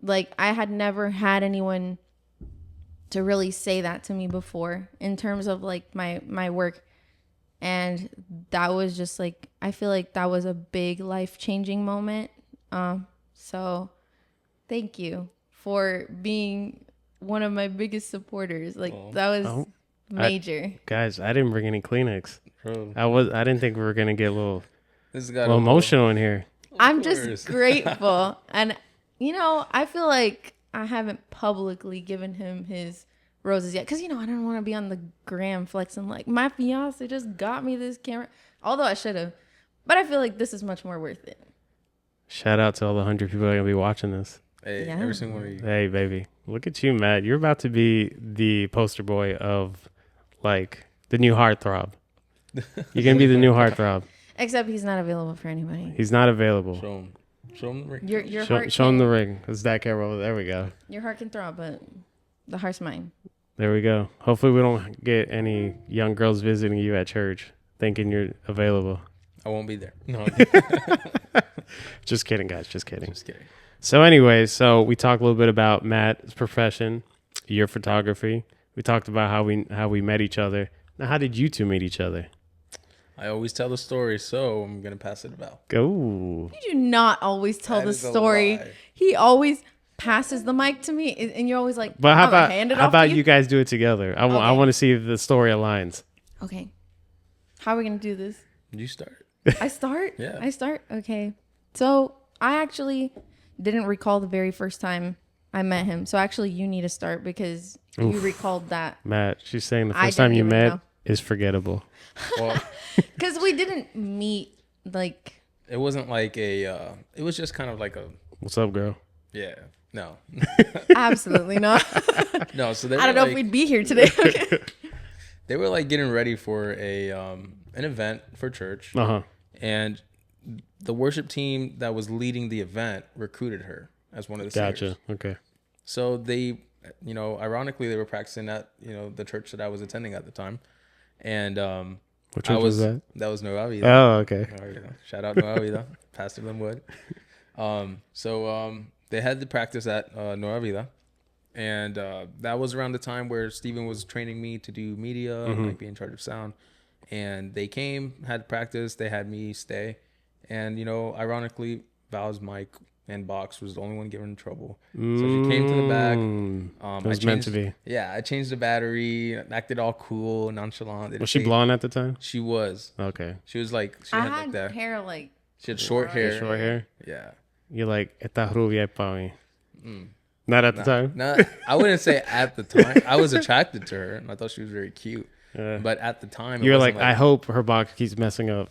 Like I had never had anyone to really say that to me before in terms of like my work. And that was just like, I feel like that was a big life-changing moment. So thank you for being one of my biggest supporters. Like that was major. Guys, I didn't bring any Kleenex. Bro, I didn't think we were gonna get a little this got emotional in here. I'm just grateful. And, I feel like I haven't publicly given him his roses yet. Because, I don't want to be on the gram flexing like, my fiance just got me this camera. Although I should have. But I feel like this is much more worth it. Shout out to all the 100 people that are gonna be watching this. Hey, Yeah. every single one of you. Hey, baby, look at you, Matt. You're about to be the poster boy of like the new heartthrob. You're gonna be the new heartthrob. Except he's not available for anybody. He's not available. Show him the ring. Your Show heart him can, the ring. It's that camera. There we go. your heart can throb, but the heart's mine. There we go. Hopefully we don't get any young girls visiting you at church thinking you're available. I won't be there. No, Just kidding, guys. Just kidding. just kidding. So anyways, we talked a little bit about Matt's profession, your photography. We talked about how we met each other. Now, how did you two meet each other? I always tell the story, so I'm gonna pass it about. Go. You do not always tell That the is a story. lie. He always passes the mic to me, and you're always like, But how "I'm gonna hand it how off to about you guys do it together? I Okay. want to see if the story aligns. Okay. How are we going to do this? You start. I start? Yeah. I start? Okay. So I actually didn't recall the very first time I met him. So actually you need to start because you recalled that. Matt, she's saying the I first time didn't you even met know. is forgettable. Well, Because we didn't meet like, it wasn't like a. It was just kind of like a. What's up, girl? Yeah. No. absolutely not. No. So they I don't know were if like, we'd be here today. Okay. they were like getting ready for an event for church, Uh-huh. and the worship team that was leading the event recruited her as one of the singers. Gotcha. Okay. So they, ironically, they were practicing at the church that I was attending at the time, and Which church was that? That was Nueva Vida. Oh, okay. Nueva Vida. Shout out Nueva Vida, Pastor Linwood. So they had the practice at Nueva Vida, and that was around the time where Steven was training me to do media and like be in charge of sound. And they came, had practice, they had me stay, and ironically, Val's mic and box was the only one getting in trouble. So she came to the back. It was meant to be. Yeah, I changed the battery, acted all cool, nonchalant. Was she blonde at the time? She was. Okay. She was like, she I had had like that. hair like, She had short hair. Short hair? Yeah. You're like, esta rubia es pa mí. Not at the time. No, I wouldn't say at the time. I was attracted to her, and I thought she was very cute. But at the time, You're like, I hope her box keeps messing up,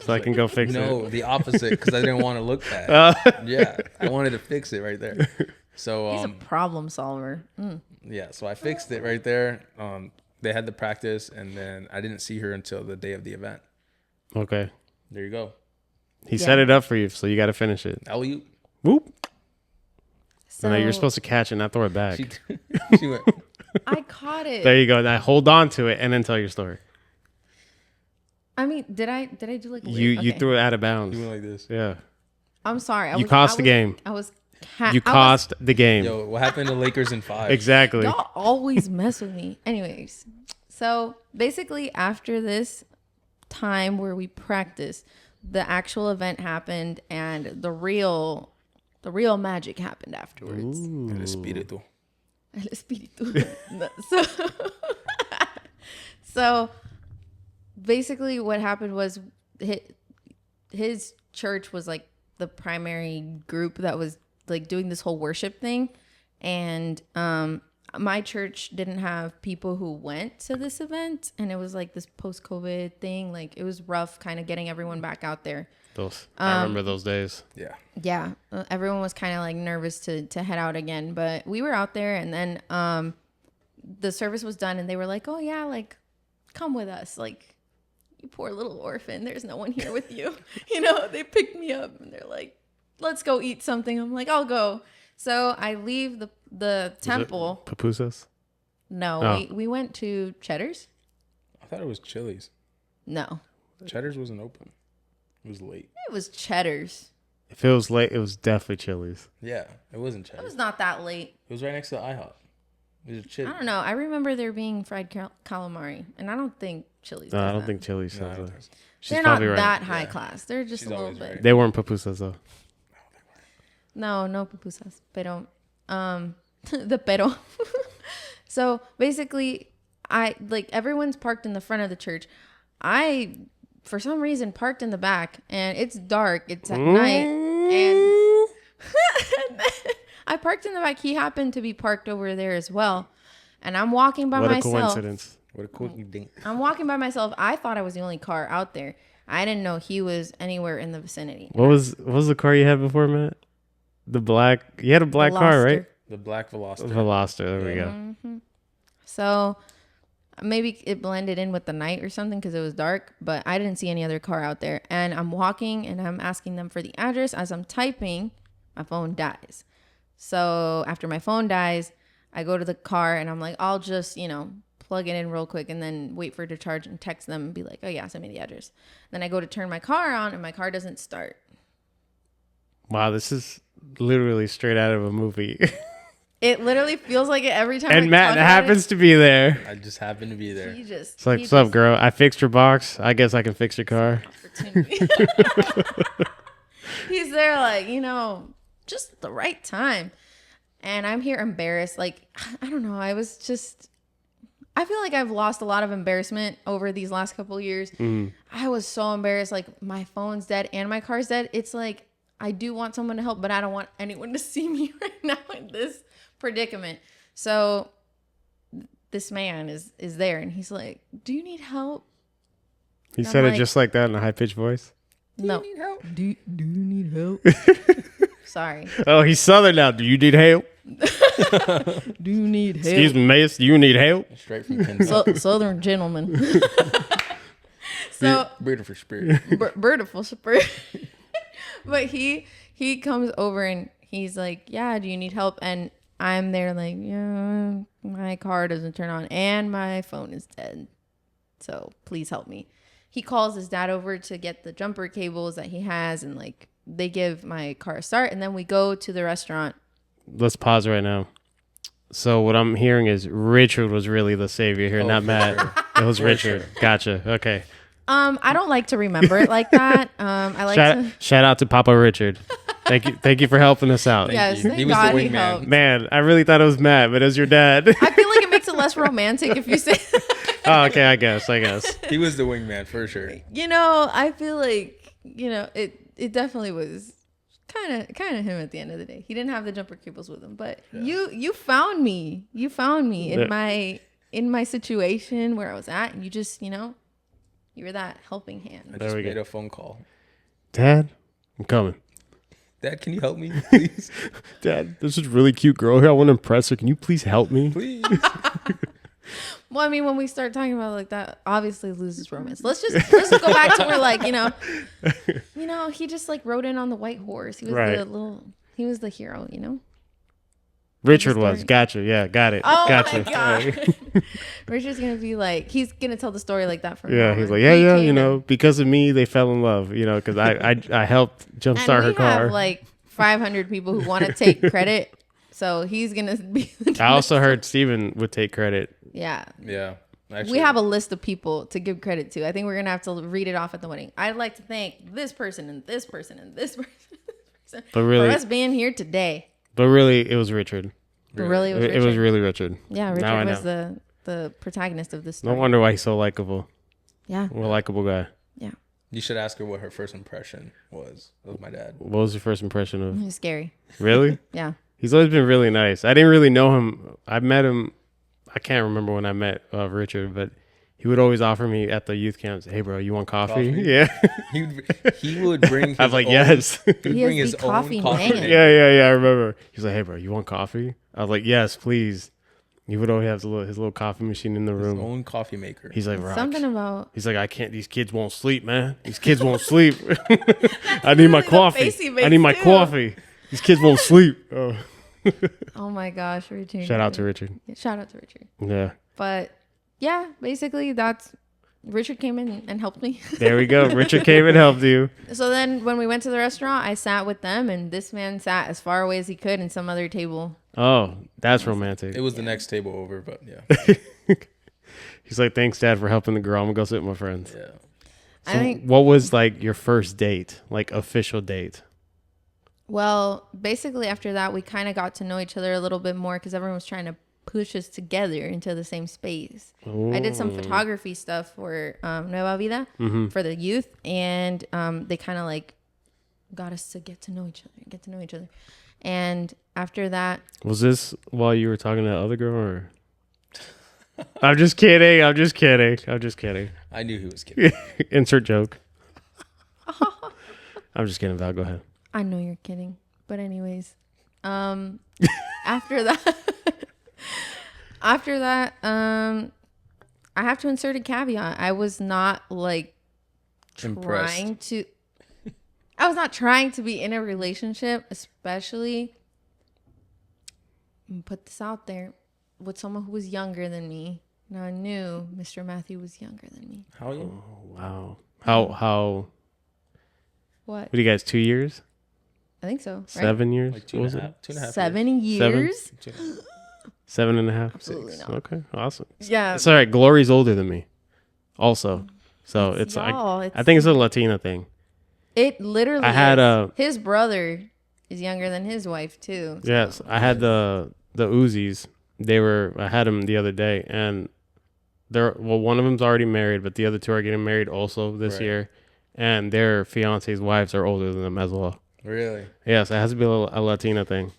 so I can go fix it. No, the opposite, because I didn't want to look bad. Yeah, I wanted to fix it right there. So He's a problem solver. yeah, so I fixed it right there. They had the practice, and then I didn't see her until the day of the event. Okay. There you go. He set it up for you, so you got to finish it. Alley-oop. Whoop. So No, you're supposed to catch it, not throw it back. She went. I caught it. There you go. Now hold on to it and then tell your story. I mean, did I do like a You weird- okay. threw it out of bounds. You went like this. Yeah. I'm sorry. You cost the game. I was. You cost the game. Yo, what happened to Lakers in 5? Exactly. Y'all always mess with me. Anyways, so basically after this time where we practiced, the actual event happened and the real magic happened afterwards. El espíritu. El espíritu. So basically what happened was his church was like the primary group that was like doing this whole worship thing, and my church didn't have people who went to this event, and it was like this post-COVID thing. Like it was rough kind of getting everyone back out there. I remember those days. Yeah. Everyone was kind of like nervous to head out again, but we were out there, and then the service was done, and they were like, oh yeah, like come with us, like you poor little orphan, there's no one here with you. You know, they picked me up and they're like, let's go eat something. I'm like, I'll go. So I leave the temple. Pupusas? No, we went to Cheddar's. I thought it was Chili's. No, Cheddar's wasn't open. It was late. it was Cheddar's. If it was late, it was definitely Chili's. Yeah, it wasn't It Cheddar's. was not that late. It was right next to IHOP. It was a Chili's. I don't know. I remember there being fried calamari, and I don't think Chili's. No, does I don't that. think Chili's No, I sells don't that. think so. She's They're not probably right. that high Yeah. class. They're just She's a little always bit. right. They weren't pupusas though. No pupusas. Pero, the pero. So basically, everyone's parked in the front of the church. I, for some reason, parked in the back, and it's dark. It's at night, and I parked in the back. He happened to be parked over there as well, and I'm walking by What a myself. coincidence. What a quickie dink. I'm walking by myself. I thought I was the only car out there. I didn't know he was anywhere in the vicinity. What was the car you had before, Matt? The black. You had a black car, right? The black Veloster. Veloster. There we go. So maybe it blended in with the night or something because it was dark, but I didn't see any other car out there. And I'm walking and I'm asking them for the address. As I'm typing, my phone dies. So after my phone dies, I go to the car and I'm like, I'll just, plug it in real quick and then wait for it to charge and text them and be like, oh yeah, send me the address. Then I go to turn my car on and my car doesn't start. Wow, this is literally straight out of a movie. It literally feels like it every time. And I Matt talk about happens to be there. I just happened to be there. It's like, what's up, girl? I fixed your box. I guess I can fix your car. He's there like, just at the right time. And I'm here embarrassed. Like, I don't know. I feel like I've lost a lot of embarrassment over these last couple of years. I was so embarrassed. Like, my phone's dead and my car's dead. It's like, I do want someone to help, but I don't want anyone to see me right now in this predicament. So this man is there and he's like, do you need help? He And said I'm it like, just like that in a high-pitched voice. No. Do you need help? Do you need help? Sorry. Oh, he's Southern now. Do you need help? Do you need help? Excuse me, miss. Do you need help? Straight from Kansas. Southern gentleman. So Beautiful spirit. beautiful spirit. But he comes over and he's like, yeah, do you need help? And I'm there like, yeah, my car doesn't turn on and my phone is dead. So please help me. He calls his dad over to get the jumper cables that he has, and like they give my car a start, and then we go to the restaurant. Let's pause right now. So what I'm hearing is Richard was really the savior here, not Matt. It was Richard. Gotcha. Okay. I don't like to remember it like that. I like Shout out to Papa Richard. Thank you for helping us out. Yes, you. thank He was the God he wingman. helped. Man, I really thought it was Matt, but it was your dad. I feel like it makes it less romantic if you say Oh, okay, I guess. He was the wingman for sure. I feel like, it definitely was kind of him at the end of the day. He didn't have the jumper cables with him, but you found me. You found me in my situation where I was at, and you just, you were that helping hand. I just made a phone call. Dad, I'm coming. Dad, can you help me, please? Dad, there's this really cute girl here. I want to impress her. Can you please help me? Please. Well, I mean, when we start talking about like that, obviously loses romance. Let's just go back to where like, he just like rode in on the white horse. He was he was the hero, Richard was. Gotcha. Yeah, got it. Oh gotcha. my God. Richard's going to be like, he's going to tell the story like that from now on. He's like, because of me, they fell in love, because I helped jumpstart her car. And we have like 500 people who want to take credit. So he's going to be. I also heard Steven would take credit. Yeah. Yeah. Actually, we have a list of people to give credit to. I think we're going to have to read it off at the wedding. I'd like to thank this person and this person and this person but really, for us being here today. But really, it was Richard. But really, it was Richard. It was really Richard. Yeah, Richard was the protagonist of this story. No wonder why he's so likable. Yeah. What a likable guy. Yeah. You should ask her what her first impression was of my dad. What was your first impression of? He's scary. Really? Yeah. He's always been really nice. I didn't really know him. I met him. I can't remember when I met Richard, but he would always offer me at the youth camps, "Hey, bro, you want coffee?" Yeah. he would bring his I was like, own, yes. He would bring his coffee own coffee. man. Yeah. I remember. He's like, "Hey, bro, you want coffee?" I was like, "Yes, please." He would always have his little coffee machine in the room. His own coffee maker. He's like, Rock. Something about. He's like, I can't. These kids won't sleep, man. These kids won't sleep. I need my coffee. I need my coffee. These kids won't sleep. Oh. Oh my gosh, Richard. Shout out to Richard. Yeah, shout out to Richard. Yeah. But yeah, basically that's Richard came in and helped me. There we go. Richard came and helped you. So then when we went to the restaurant, I sat with them, and this man sat as far away as he could in some other table. Oh, that's romantic. It was the next table over, but yeah. He's like, thanks, Dad, for helping the girl. I'm going to go sit with my friends. Yeah. So I think, what was like your first date, like official date? well, basically after that, we kind of got to know each other a little bit more because everyone was trying to push us together into the same space. Ooh. I did some photography stuff for Nueva Vida for the youth, and they kind of like got us to get to know each other. And after that, Was this while you were talking to that other girl? Or? I'm just kidding. I knew he was kidding. Insert joke. I'm just kidding, Val. Go ahead. I know you're kidding, but anyways, after that, I have to insert a caveat. I was not like trying to be in a relationship, especially put this out there with someone who was younger than me. Now I knew Mr. Matthew was younger than me. How are you? Oh, wow. How? What? do you guys? 2 years? I think so. Right? 7 years? Like What was it? 2.5 7 years? 7.5. Absolutely 6. not. Okay, awesome. Yeah. It's all right. Glory's older than me, also. So it's y'all. I think it's a Latina thing. It literally. I had is. His brother is younger than his wife too. So. Yes, I had the Uzis. I had them the other day, and one of them's already married, but the other two are getting married also this year, and their fiance's wives are older than them as well. Really? Yes, it has to be a Latina thing.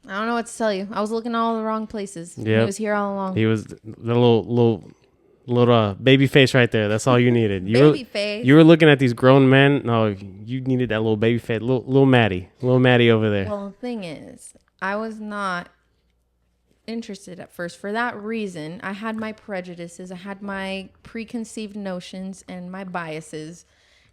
I don't know what to tell you. I was looking all the wrong places. Yeah, he was here all along. He was the little baby face right there. That's all you needed. Face. You were looking at these grown men. No, you needed that little baby face, little Maddie over there. Well, the thing is, I was not interested at first for that reason. I had my prejudices, I had my preconceived notions and my biases,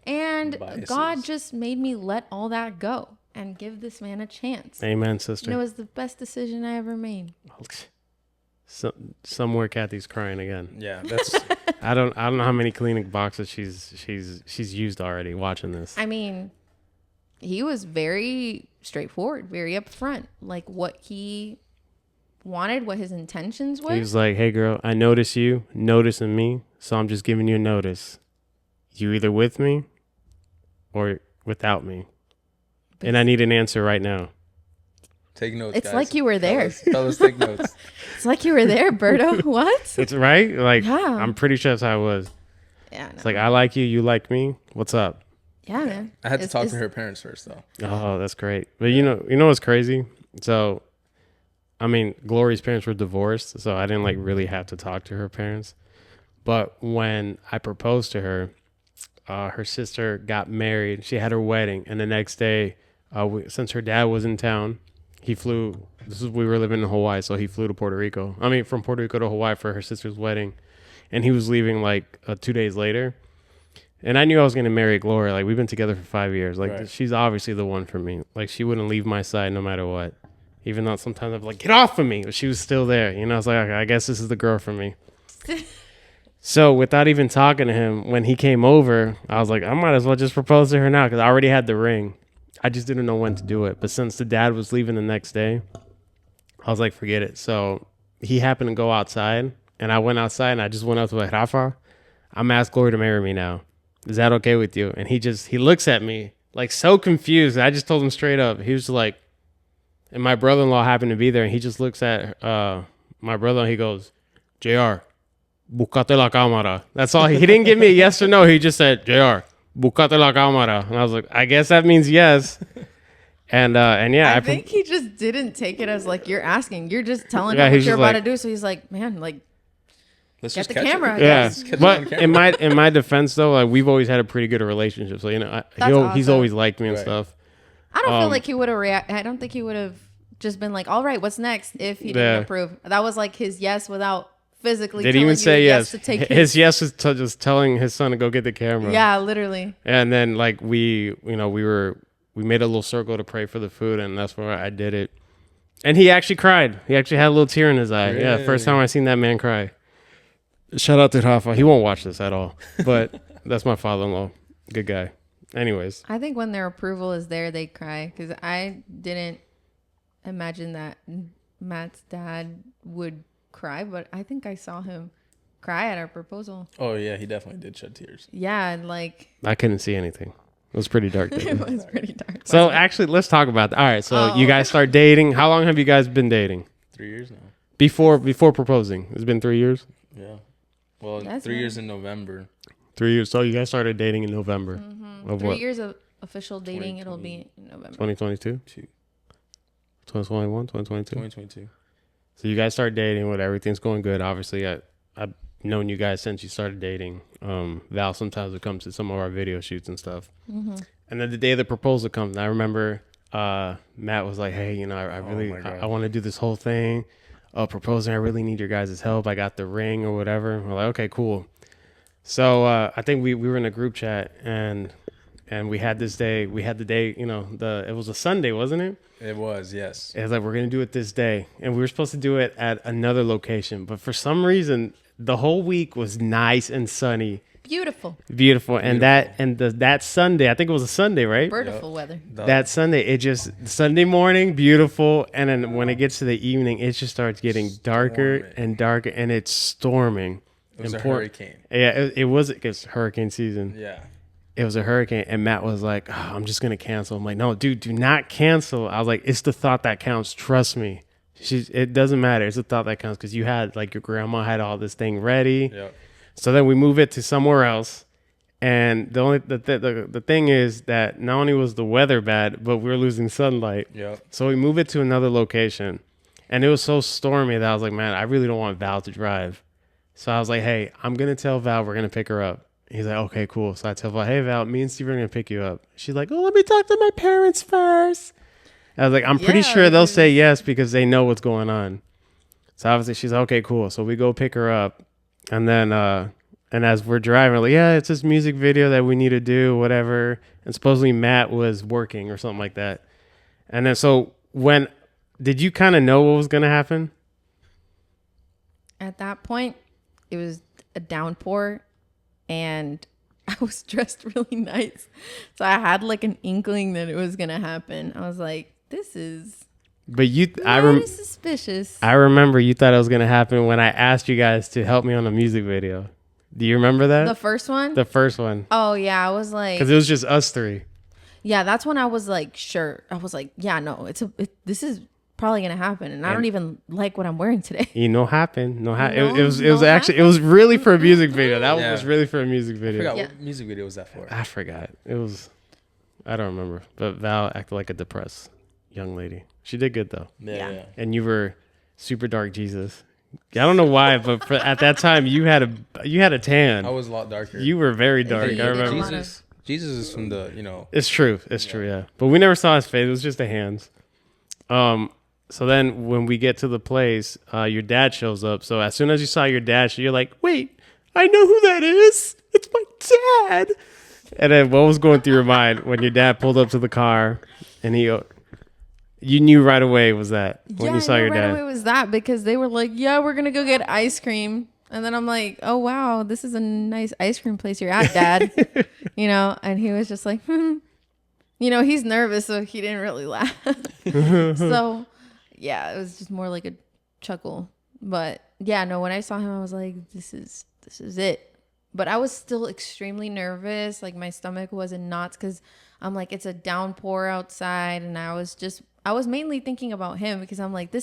and God just made me let all that go and give this man a chance. Amen, sister. And it was the best decision I ever made. Somewhere Kathy's crying again. Yeah, that's. I don't know how many cleaning boxes she's used already watching this. I mean, he was very straightforward, very upfront, like what he wanted, what his intentions were. He was like, "Hey, girl, I notice you noticing me, so I'm just giving you a notice. You either with me or without me, and I need an answer right now." Take notes. It's guys. like you were there. Tell us, take notes. It's like you were there, Berto. What? It's right. Like, Yeah. I'm pretty sure that's how it was. Yeah. No. It's like, I like you, you like me. What's up? Yeah, man. I had to talk to her parents first, though. Oh, that's great. But you know what's crazy? So, I mean, Glory's parents were divorced, so I didn't like really have to talk to her parents. But when I proposed to her, her sister got married. She had her wedding, and the next day, since her dad was in town, he flew. We were living in Hawaii, so he flew to Puerto Rico. I mean, from Puerto Rico to Hawaii for her sister's wedding, and he was leaving like 2 days later. And I knew I was going to marry Gloria. Like, we've been together for 5 years. Like, Right. she's obviously the one for me. Like, she wouldn't leave my side no matter what. Even though sometimes I'm like, get off of me. But she was still there. You know, it's like, okay, I guess this is the girl for me. So, without even talking to him, when he came over, I was like, I might as well just propose to her now because I already had the ring. I just didn't know when to do it. But since the dad was leaving the next day, I was like, forget it. So, he happened to go outside. And I went outside and I just went up to like, Rafa, I'm asking Gloria to marry me now. Is that okay with you? And he looks at me like so confused. I just told him straight up. He was like, and my brother-in-law happened to be there, and he just looks at my brother-in-law. He goes, JR, buscate la cámara. That's all. He didn't give me a yes or no. He just said, JR, buscate la cámara. And I was like, I guess that means yes. And yeah, I think he just didn't take it as like you're asking. You're just telling Yeah, him what he's you're just about like- to do. So he's like, man, like, Let's get just the catch camera. it. I yeah, guess. Catch it on but camera. in my defense though, like we've always had a pretty good relationship. So he's awesome. always liked me and Right. stuff. I don't feel like he would have I don't think he would have just been like, all right, what's next? If he didn't Yeah. approve. That was like his yes without physically Did he telling even you say yes? to take His yes was just telling his son to go get the camera. Yeah, literally. And then like we made a little circle to pray for the food, and that's where I did it. And he actually cried. He actually had a little tear in his eye. Yeah, first time I seen that man cry. Shout out to Rafa. He won't watch this at all, but that's my father-in-law. Good guy. Anyways, I think when their approval is there, they cry because I didn't imagine that Matt's dad would cry, but I think I saw him cry at our proposal. Oh yeah, he definitely did shed tears. Yeah, and like I couldn't see anything. It was pretty dark there. it was pretty dark. So actually, let's talk about that. All right, so you guys start dating. How long have you guys been dating? 3 years now. Before proposing? It's been 3 years? Yeah. Well, That's 3 years nice. in November. 3 years. So you guys started dating in November of 3 what? years of official dating. It'll be in November. 2022? 2021? 2022? 2022. So you guys start dating when everything's going good. Obviously, I've known you guys since you started dating. Val sometimes would come to some of our video shoots and stuff. And then the day the proposal comes, I remember Matt was like, hey, I really, my God. I want to do this whole thing. Proposing, I really need your guys' help. I got the ring or whatever. We're like, okay, cool. So I think we were in a group chat and we had this day. We had the day, it was a Sunday, wasn't it? It was, yes. It was like, we're going to do it this day. And we were supposed to do it at another location. But for some reason, the whole week was nice and sunny. Beautiful. Beautiful. And that Sunday, I think it was a Sunday, right? Beautiful weather. That Sunday, it just, Sunday morning, beautiful. And then when it gets to the evening, it just starts getting darker Storming. and darker. And it's storming. It was a Import- hurricane. Yeah, it was because hurricane season. Yeah. It was a hurricane, and Matt was like, I'm just gonna cancel. I'm like, no, dude, do not cancel. I was like, it's the thought that counts. Trust me. It doesn't matter. It's the thought that counts because you had like your grandma had all this thing ready. Yep. So then we move it to somewhere else, and the thing is that not only was the weather bad, but we were losing sunlight. Yep. So we move it to another location, and it was so stormy that I was like, man, I really don't want Val to drive. So I was like, hey, I'm gonna tell Val we're gonna pick her up. He's like, okay, cool. So I tell Val, hey, Val, me and Steve are going to pick you up. She's like, oh, let me talk to my parents first. I was like, I'm pretty Yeah, sure they'll say yes because they know what's going on. So obviously she's like, okay, cool. So we go pick her up. And then, and as we're driving, we're like, yeah, it's this music video that we need to do, whatever. And supposedly Matt was working or something like that. And then, so did you kind of know what was going to happen? At that point, it was a downpour and I was dressed really nice. So I had like an inkling that it was going to happen. I was like, this is But very suspicious. I remember you thought it was going to happen when I asked you guys to help me on a music video. Do you remember that? The first one? The first one. Oh, yeah. I was like, Because it was just us three. yeah, that's when I was like, sure. I was like, yeah, no, this is probably going to happen. And I don't even like what I'm wearing today. It was No actually, it was really for a music video. That one Yeah. was really for a music I video. forgot Yeah. what music video was that for. I forgot. It was I don't remember. But Val acted like a depressed young lady. She did good though. Yeah. And you were super dark Jesus. I don't know why, but at that time you had a tan. I was a lot darker. You were very dark. you I did a remember. lot of- Jesus is from the, It's true. It's true. Yeah. But we never saw his face. It was just the hands. So then when we get to the place, your dad shows up. So as soon as you saw your dad, you're like, wait, I know who that is. It's my dad. And then what was going through your mind when your dad pulled up to the car and you knew right away was that when you saw your right dad? away was that because they were like, yeah, we're going to go get ice cream. And then I'm like, oh, wow, this is a nice ice cream place you're at, Dad. And he was just like, he's nervous, so he didn't really laugh. So, yeah, it was just more like a chuckle. But, yeah, no, when I saw him, I was like, this is it. But I was still extremely nervous. Like, my stomach was in knots because I'm like, it's a downpour outside. And I was mainly thinking about him because I'm like,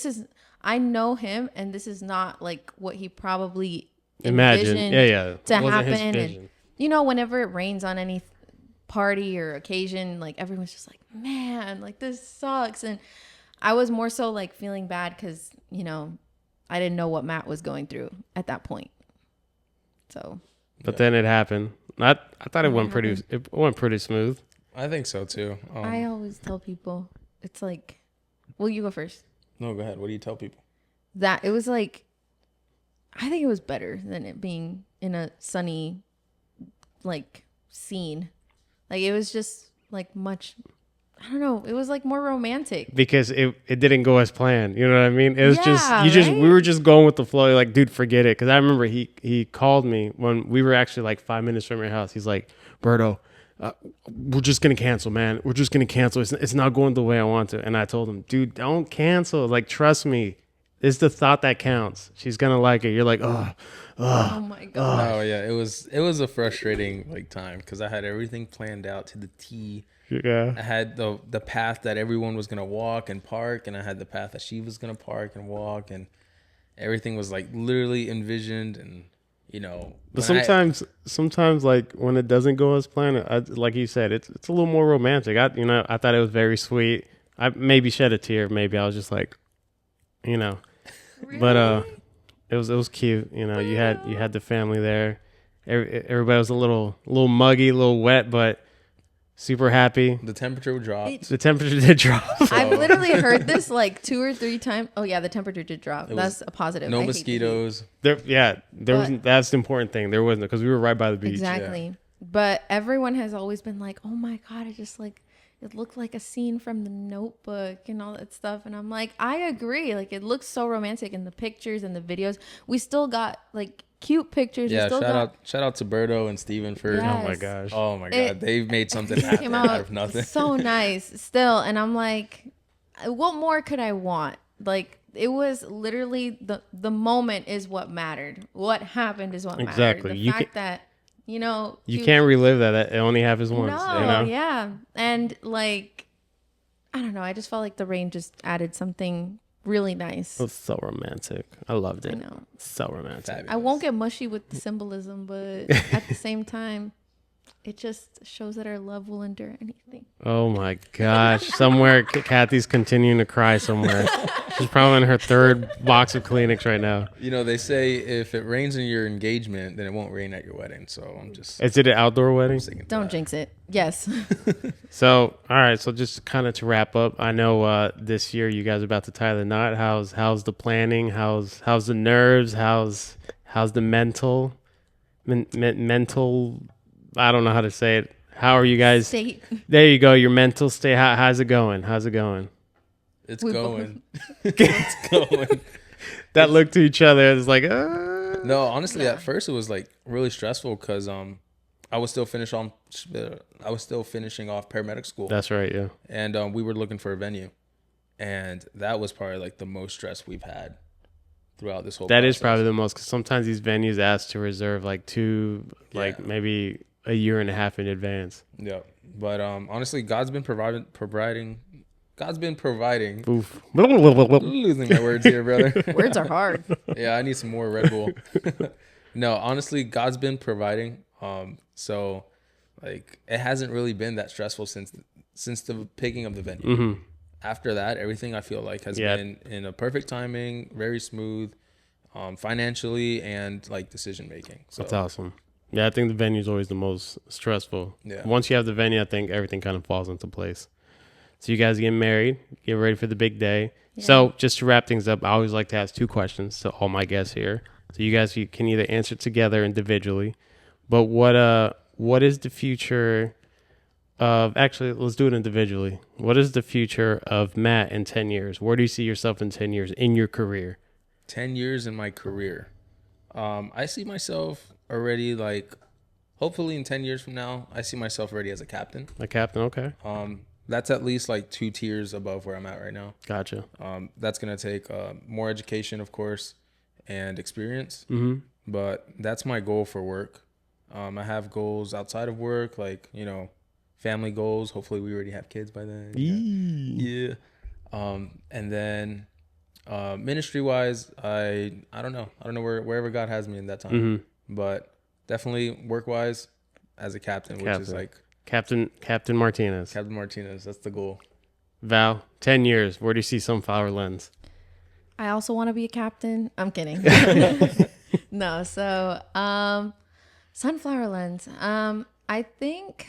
I know him, and this is not like what he probably Imagine. envisioned Yeah. to It wasn't his happen. vision. And whenever it rains on any party or occasion, like everyone's just like, man, like this sucks. And I was more so like feeling bad because I didn't know what Matt was going through at that point. So, But then it happened. I thought it went pretty smooth. I think so too. I always tell people it's like, well, you go first. No, go ahead. What do you tell people? That it was like, I think it was better than it being in a sunny, like, scene. Like, it was just like much, I don't know. It was like more romantic. Because it didn't go as planned. You know what I mean? It was Yeah, we were just going with the flow. You're like, dude, forget it. Because I remember he called me when we were actually like 5 minutes from your house. He's like, Berto, we're just going to cancel, man. We're just going to cancel. It's not going the way I want to. And I told him, dude, don't cancel. Like, trust me. It's the thought that counts. She's going to like it. You're like, oh my God. Oh yeah, it was a frustrating like time because I had everything planned out to the T. Yeah. I had the path that everyone was gonna walk and park, and I had the path that she was gonna park and walk, and everything was like literally envisioned. And But sometimes like when it doesn't go as planned, like you said, it's a little more romantic. I thought it was very sweet. I maybe shed a tear. Maybe I was just like, Really? but it was cute. You had the family there. Everybody was a little muggy, a little wet, but super happy. the temperature dropped. The temperature did drop. I've literally heard this like 2 or 3 times. Oh yeah, the temperature did drop. That's a positive. No I hate the heat. mosquitoes. That's the important thing. There wasn't because we were right by the beach. Exactly. Yeah. But everyone has always been like, oh my God, it looked like a scene from The Notebook and all that stuff. And I'm like, I agree. Like, it looks so romantic in the pictures and the videos. We still got like cute pictures. Yeah, We still shout out to Berto and Steven for Yes. Oh my gosh. oh my god, they've made something It happen came out out of nothing. so nice still. And I'm like, what more could I want? Like, it was literally the moment is what mattered. What happened is what mattered. Exactly. The You fact that, You can't relive that. It only happens once. No, yeah. And like, I don't know. I just felt like the rain just added something really nice. It was so romantic. I loved it. I know. So romantic. Fabulous. I won't get mushy with the symbolism, but at the same time, it just shows that our love will endure anything. Oh my gosh. Somewhere Kathy's continuing to cry somewhere. She's probably in her 3rd box of Kleenex right now. They say if it rains in your engagement, then it won't rain at your wedding. So I'm just Is it an outdoor wedding? sticking to Don't that. jinx it. Yes. So, all right. So just kind of to wrap up, I know this year you guys are about to tie the knot. How's the planning? How's the nerves? How's the mental? Mental. I don't know how to say it. How are you guys? State. There you go. Your mental state. How's it going? How's it going? It's We going. It's going. That look to each other. It's like, No, honestly, at first it was like really stressful because I was still finishing off paramedic school. That's right. Yeah. And we were looking for a venue, and that was probably like the most stress we've had throughout this whole That is process. probably the most, because sometimes these venues ask to reserve like maybe a year and a half in advance. Yeah, but honestly, God's been providing. Oof. Losing my words here, brother. Words are hard. Yeah, I need some more Red Bull. No, honestly, God's been providing. So Like it hasn't really been that stressful since the picking of the venue. Mm-hmm. After that, everything I feel like has Yeah. been in a perfect timing, very smooth, financially and like decision making. So That's awesome. Yeah, I think the venue's always the most stressful. yeah, Once you have the venue, I think everything kind of falls into place. So you guys get married, get ready for the big day. Yeah. So just to wrap things up, I always like to ask 2 questions to all my guests here. So you can either answer together individually, but what is the future of, actually, let's do it individually. What is the future of Matt in 10 years? Where do you see yourself in 10 years in your career? 10 years in my career. I see myself already like, hopefully in 10 years from now, I see myself already as a captain. A captain, okay. That's at least like 2 tiers above where I'm at right now. Gotcha. That's gonna take more education, of course, and experience. Mm-hmm. But that's my goal for work. I have goals outside of work, like family goals. Hopefully, we already have kids by then. Yeah. And then ministry wise, I don't know. I don't know wherever God has me in that time. Mm-hmm. But definitely work wise, as a captain, which is like Captain Martinez. Captain Martinez. That's the goal. Val, 10 years. Where do you see Sunflower Lens? I also want to be a captain. I'm kidding. No, so Sunflower Lens. I think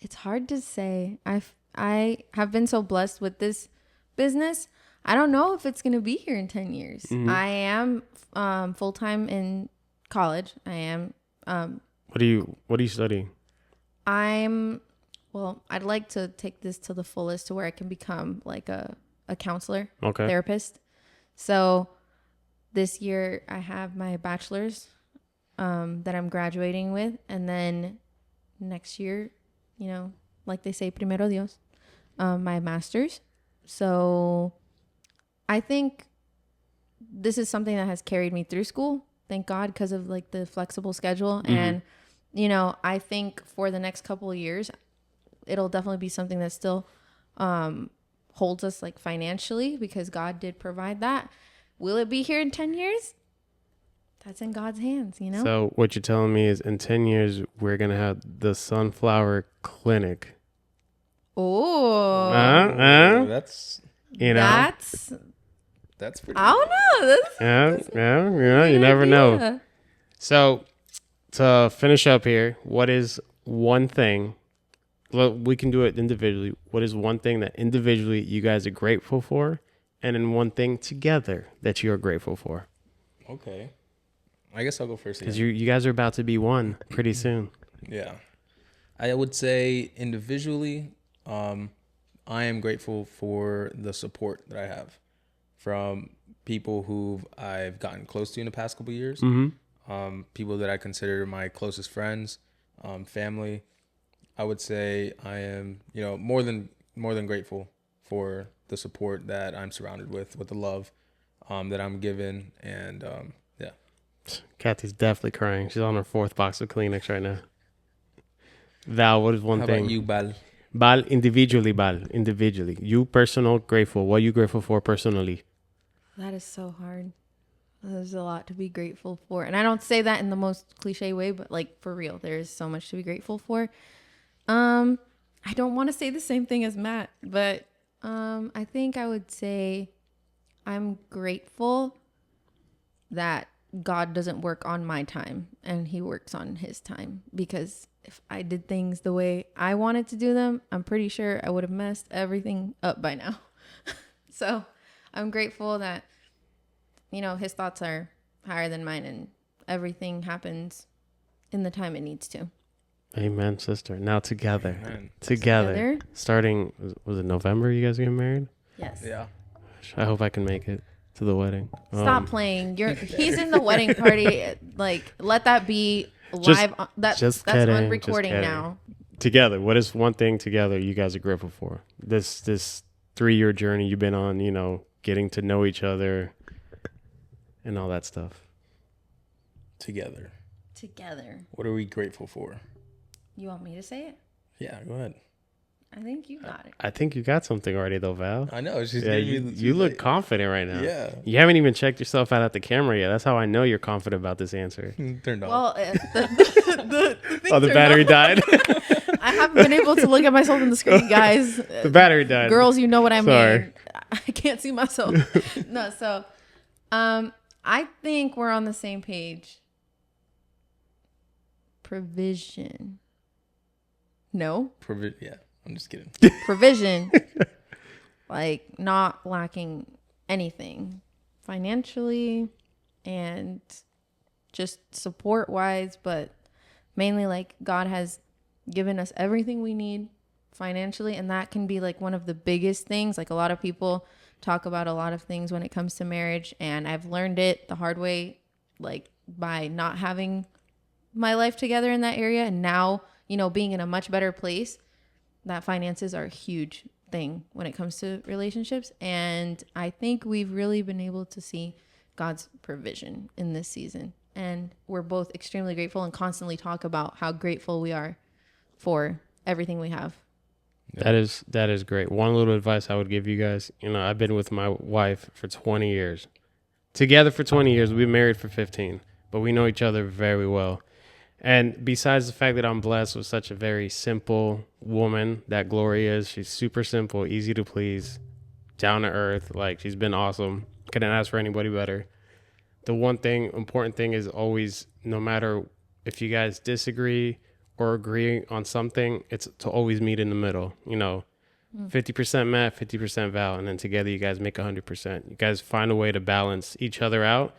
it's hard to say. I have been so blessed with this business. I don't know if it's gonna be here in 10 years. Mm-hmm. I am full time in college. I am. What are you studying? Well, I'd like to take this to the fullest to where I can become like a counselor, Okay. therapist. So this year I have my bachelor's that I'm graduating with. And then next year, like they say, primero Dios, my master's. So I think this is something that has carried me through school. Thank God, because of like the flexible schedule. Mm-hmm. And I think for the next couple of years, it'll definitely be something that still holds us like financially because God did provide that. Will it be here in 10 years? That's in God's hands, So what you're telling me is in 10 years, we're going to have the Sunflower Clinic. Oh. That's That's pretty. I don't know. Yeah. You never know. So to finish up here, what is one thing? Well, we can do it individually. What is one thing that individually you guys are grateful for, and then one thing together that you are grateful for? Okay, I guess I'll go first because you guys are about to be one pretty soon. Yeah, I would say individually, I am grateful for the support that I have from people who I've gotten close to in the past couple of years. Mm-hmm. People that I consider my closest friends, family. I would say I am, more than grateful for the support that I'm surrounded with the love that I'm given, and yeah. Kathy's definitely crying. She's on her 4th box of Kleenex right now. Val, what is one thing? How about you, Val? Val, individually. You personal, grateful. What are you grateful for personally? That is so hard. There's a lot to be grateful for. And I don't say that in the most cliche way, but like for real, there is so much to be grateful for. I don't want to say the same thing as Matt, but I think I would say I'm grateful that God doesn't work on my time and he works on his time, because if I did things the way I wanted to do them, I'm pretty sure I would have messed everything up by now. So I'm grateful that, his thoughts are higher than mine and everything happens in the time it needs to. Amen, sister. Now together. Amen. Together. Starting, was it November you guys getting married? Yes. Yeah. I hope I can make it to the wedding. Stop playing. He's in the wedding party. Like, let that be live. That's on recording now. Together. What is one thing together you guys are grateful for? This 3-year journey you've been on, getting to know each other and all that stuff. Together. What What are we grateful for? You want me to say it? Yeah, go ahead. I think you got it. I think you got something already, though, Val. I know. She's Yeah, giving me you look confident right now. Yeah. You haven't even checked yourself out at the camera yet. That's how I know you're confident about this answer. Turned on. Well, the Oh, the battery died. I haven't been able to look at myself in the screen, guys. The battery died. Girls, you know what I Sorry. mean. I can't see myself. No, so I think we're on the same page. Provision. No. Yeah, I'm just kidding. Provision. Like not lacking anything financially and just support wise, but mainly like God has given us everything we need financially, and that can be like one of the biggest things. Like a lot of people talk about a lot of things when it comes to marriage, and I've learned it the hard way, like by not having my life together in that area, and now, you know, being in a much better place, that finances are a huge thing when it comes to relationships. And I think we've really been able to see God's provision in this season, and we're both extremely grateful and constantly talk about how grateful we are for everything we have. That is great. One little advice I would give you guys, you know, I've been with my wife for 20 years. Together for 20 years. We've been married for 15, but we know each other very well. And besides the fact that I'm blessed with such a very simple woman that Glory is, she's super simple, easy to please, down to earth. Like, she's been awesome. Couldn't ask for anybody better. The one thing, important thing is always, no matter if you guys disagree or agree on something, it's to always meet in the middle. You know, 50% Matt, 50% Val, and then together you guys make 100%. You guys find a way to balance each other out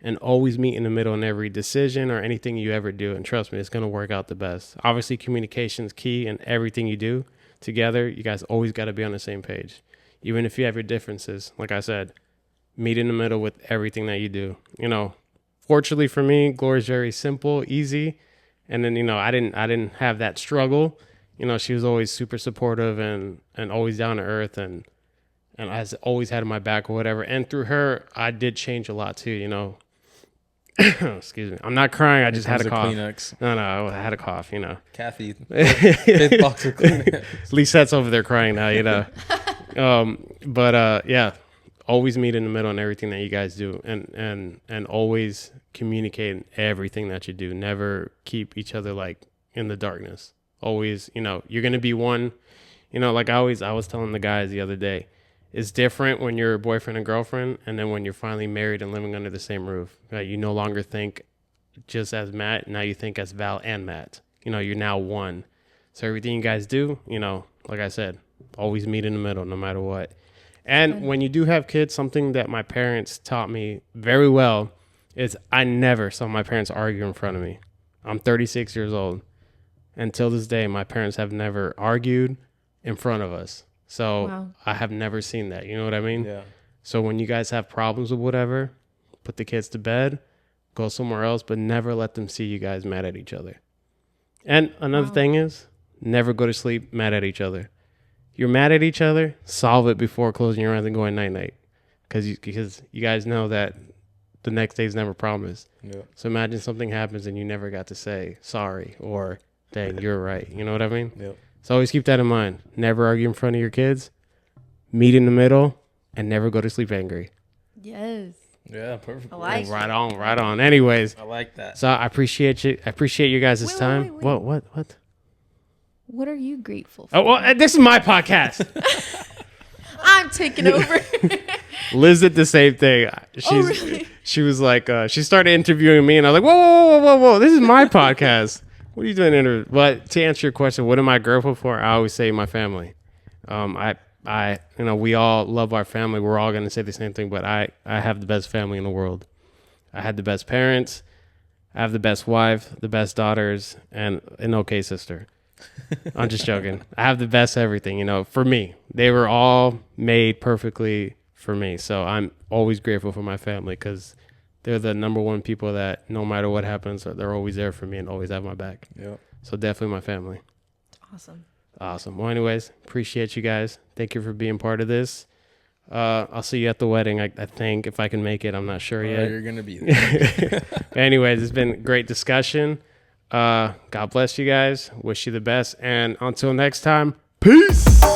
and always meet in the middle in every decision or anything you ever do. And trust me, it's going to work out the best. Obviously, communication is key in everything you do together. You guys always got to be on the same page. Even if you have your differences, like I said, meet in the middle with everything that you do. You know, fortunately for me, Glory's very simple, easy. And then, you know, I didn't have that struggle. You know, she was always super supportive and always down to earth and has always had my back or whatever. And through her, I did change a lot too, you know. Excuse me. I'm not crying. I just had a cough. Kleenex. No, I had a cough, you know. Kathy, fifth box of Kleenex. Lisette's over there crying now, you know. Yeah, always meet in the middle in everything that you guys do, and always communicate in everything that you do. Never keep each other like in the darkness. Always, you know, you're gonna be one. You know, like I was telling the guys the other day, it's different when you're boyfriend and girlfriend, and then when you're finally married and living under the same roof. Right? You no longer think just as Matt. Now you think as Val and Matt. You know, you're now one. So everything you guys do, you know, like I said, always meet in the middle, no matter what. And when you do have kids, something that my parents taught me very well is I never saw my parents argue in front of me. I'm 36 years old. Until this day, my parents have never argued in front of us. So Wow. I have never seen that. You know what I mean? Yeah. So when you guys have problems with whatever, put the kids to bed, go somewhere else, but never let them see you guys mad at each other. And another thing is, never go to sleep mad at each other. You're mad at each other, solve it before closing your eyes and going night-night. Because you guys know that the next day's never promised. Yeah. So imagine something happens and you never got to say sorry or, dang, you're right. You know what I mean? Yep. So always keep that in mind. Never argue in front of your kids. Meet in the middle and never go to sleep angry. Yes. Yeah, perfect. I like Right on. Anyways, I like that. so I appreciate you. I appreciate you guys' Wait, time. wait. What? What are you grateful for? Oh, well, this is my podcast. I'm taking over. Liz did the same thing. Really? She was like, she started interviewing me, and I was like, whoa, this is my podcast. What are you doing? But to answer your question, what am I grateful for? I always say my family. We all love our family. We're all going to say the same thing, but I have the best family in the world. I had the best parents. I have the best wife, the best daughters, and an okay sister. I'm just joking. I have the best everything, you know, for me. They were all made perfectly for me. So I'm always grateful for my family because they're the number one people that no matter what happens, they're always there for me and always have my back. Yep. So definitely my family. Awesome. Well, anyways, appreciate you guys. Thank you for being part of this. I'll see you at the wedding, I think, if I can make it. I'm not sure yet. You're going to be there. Anyways, it's been a great discussion. God bless you guys. Wish you the best. And until next time, peace. Peace.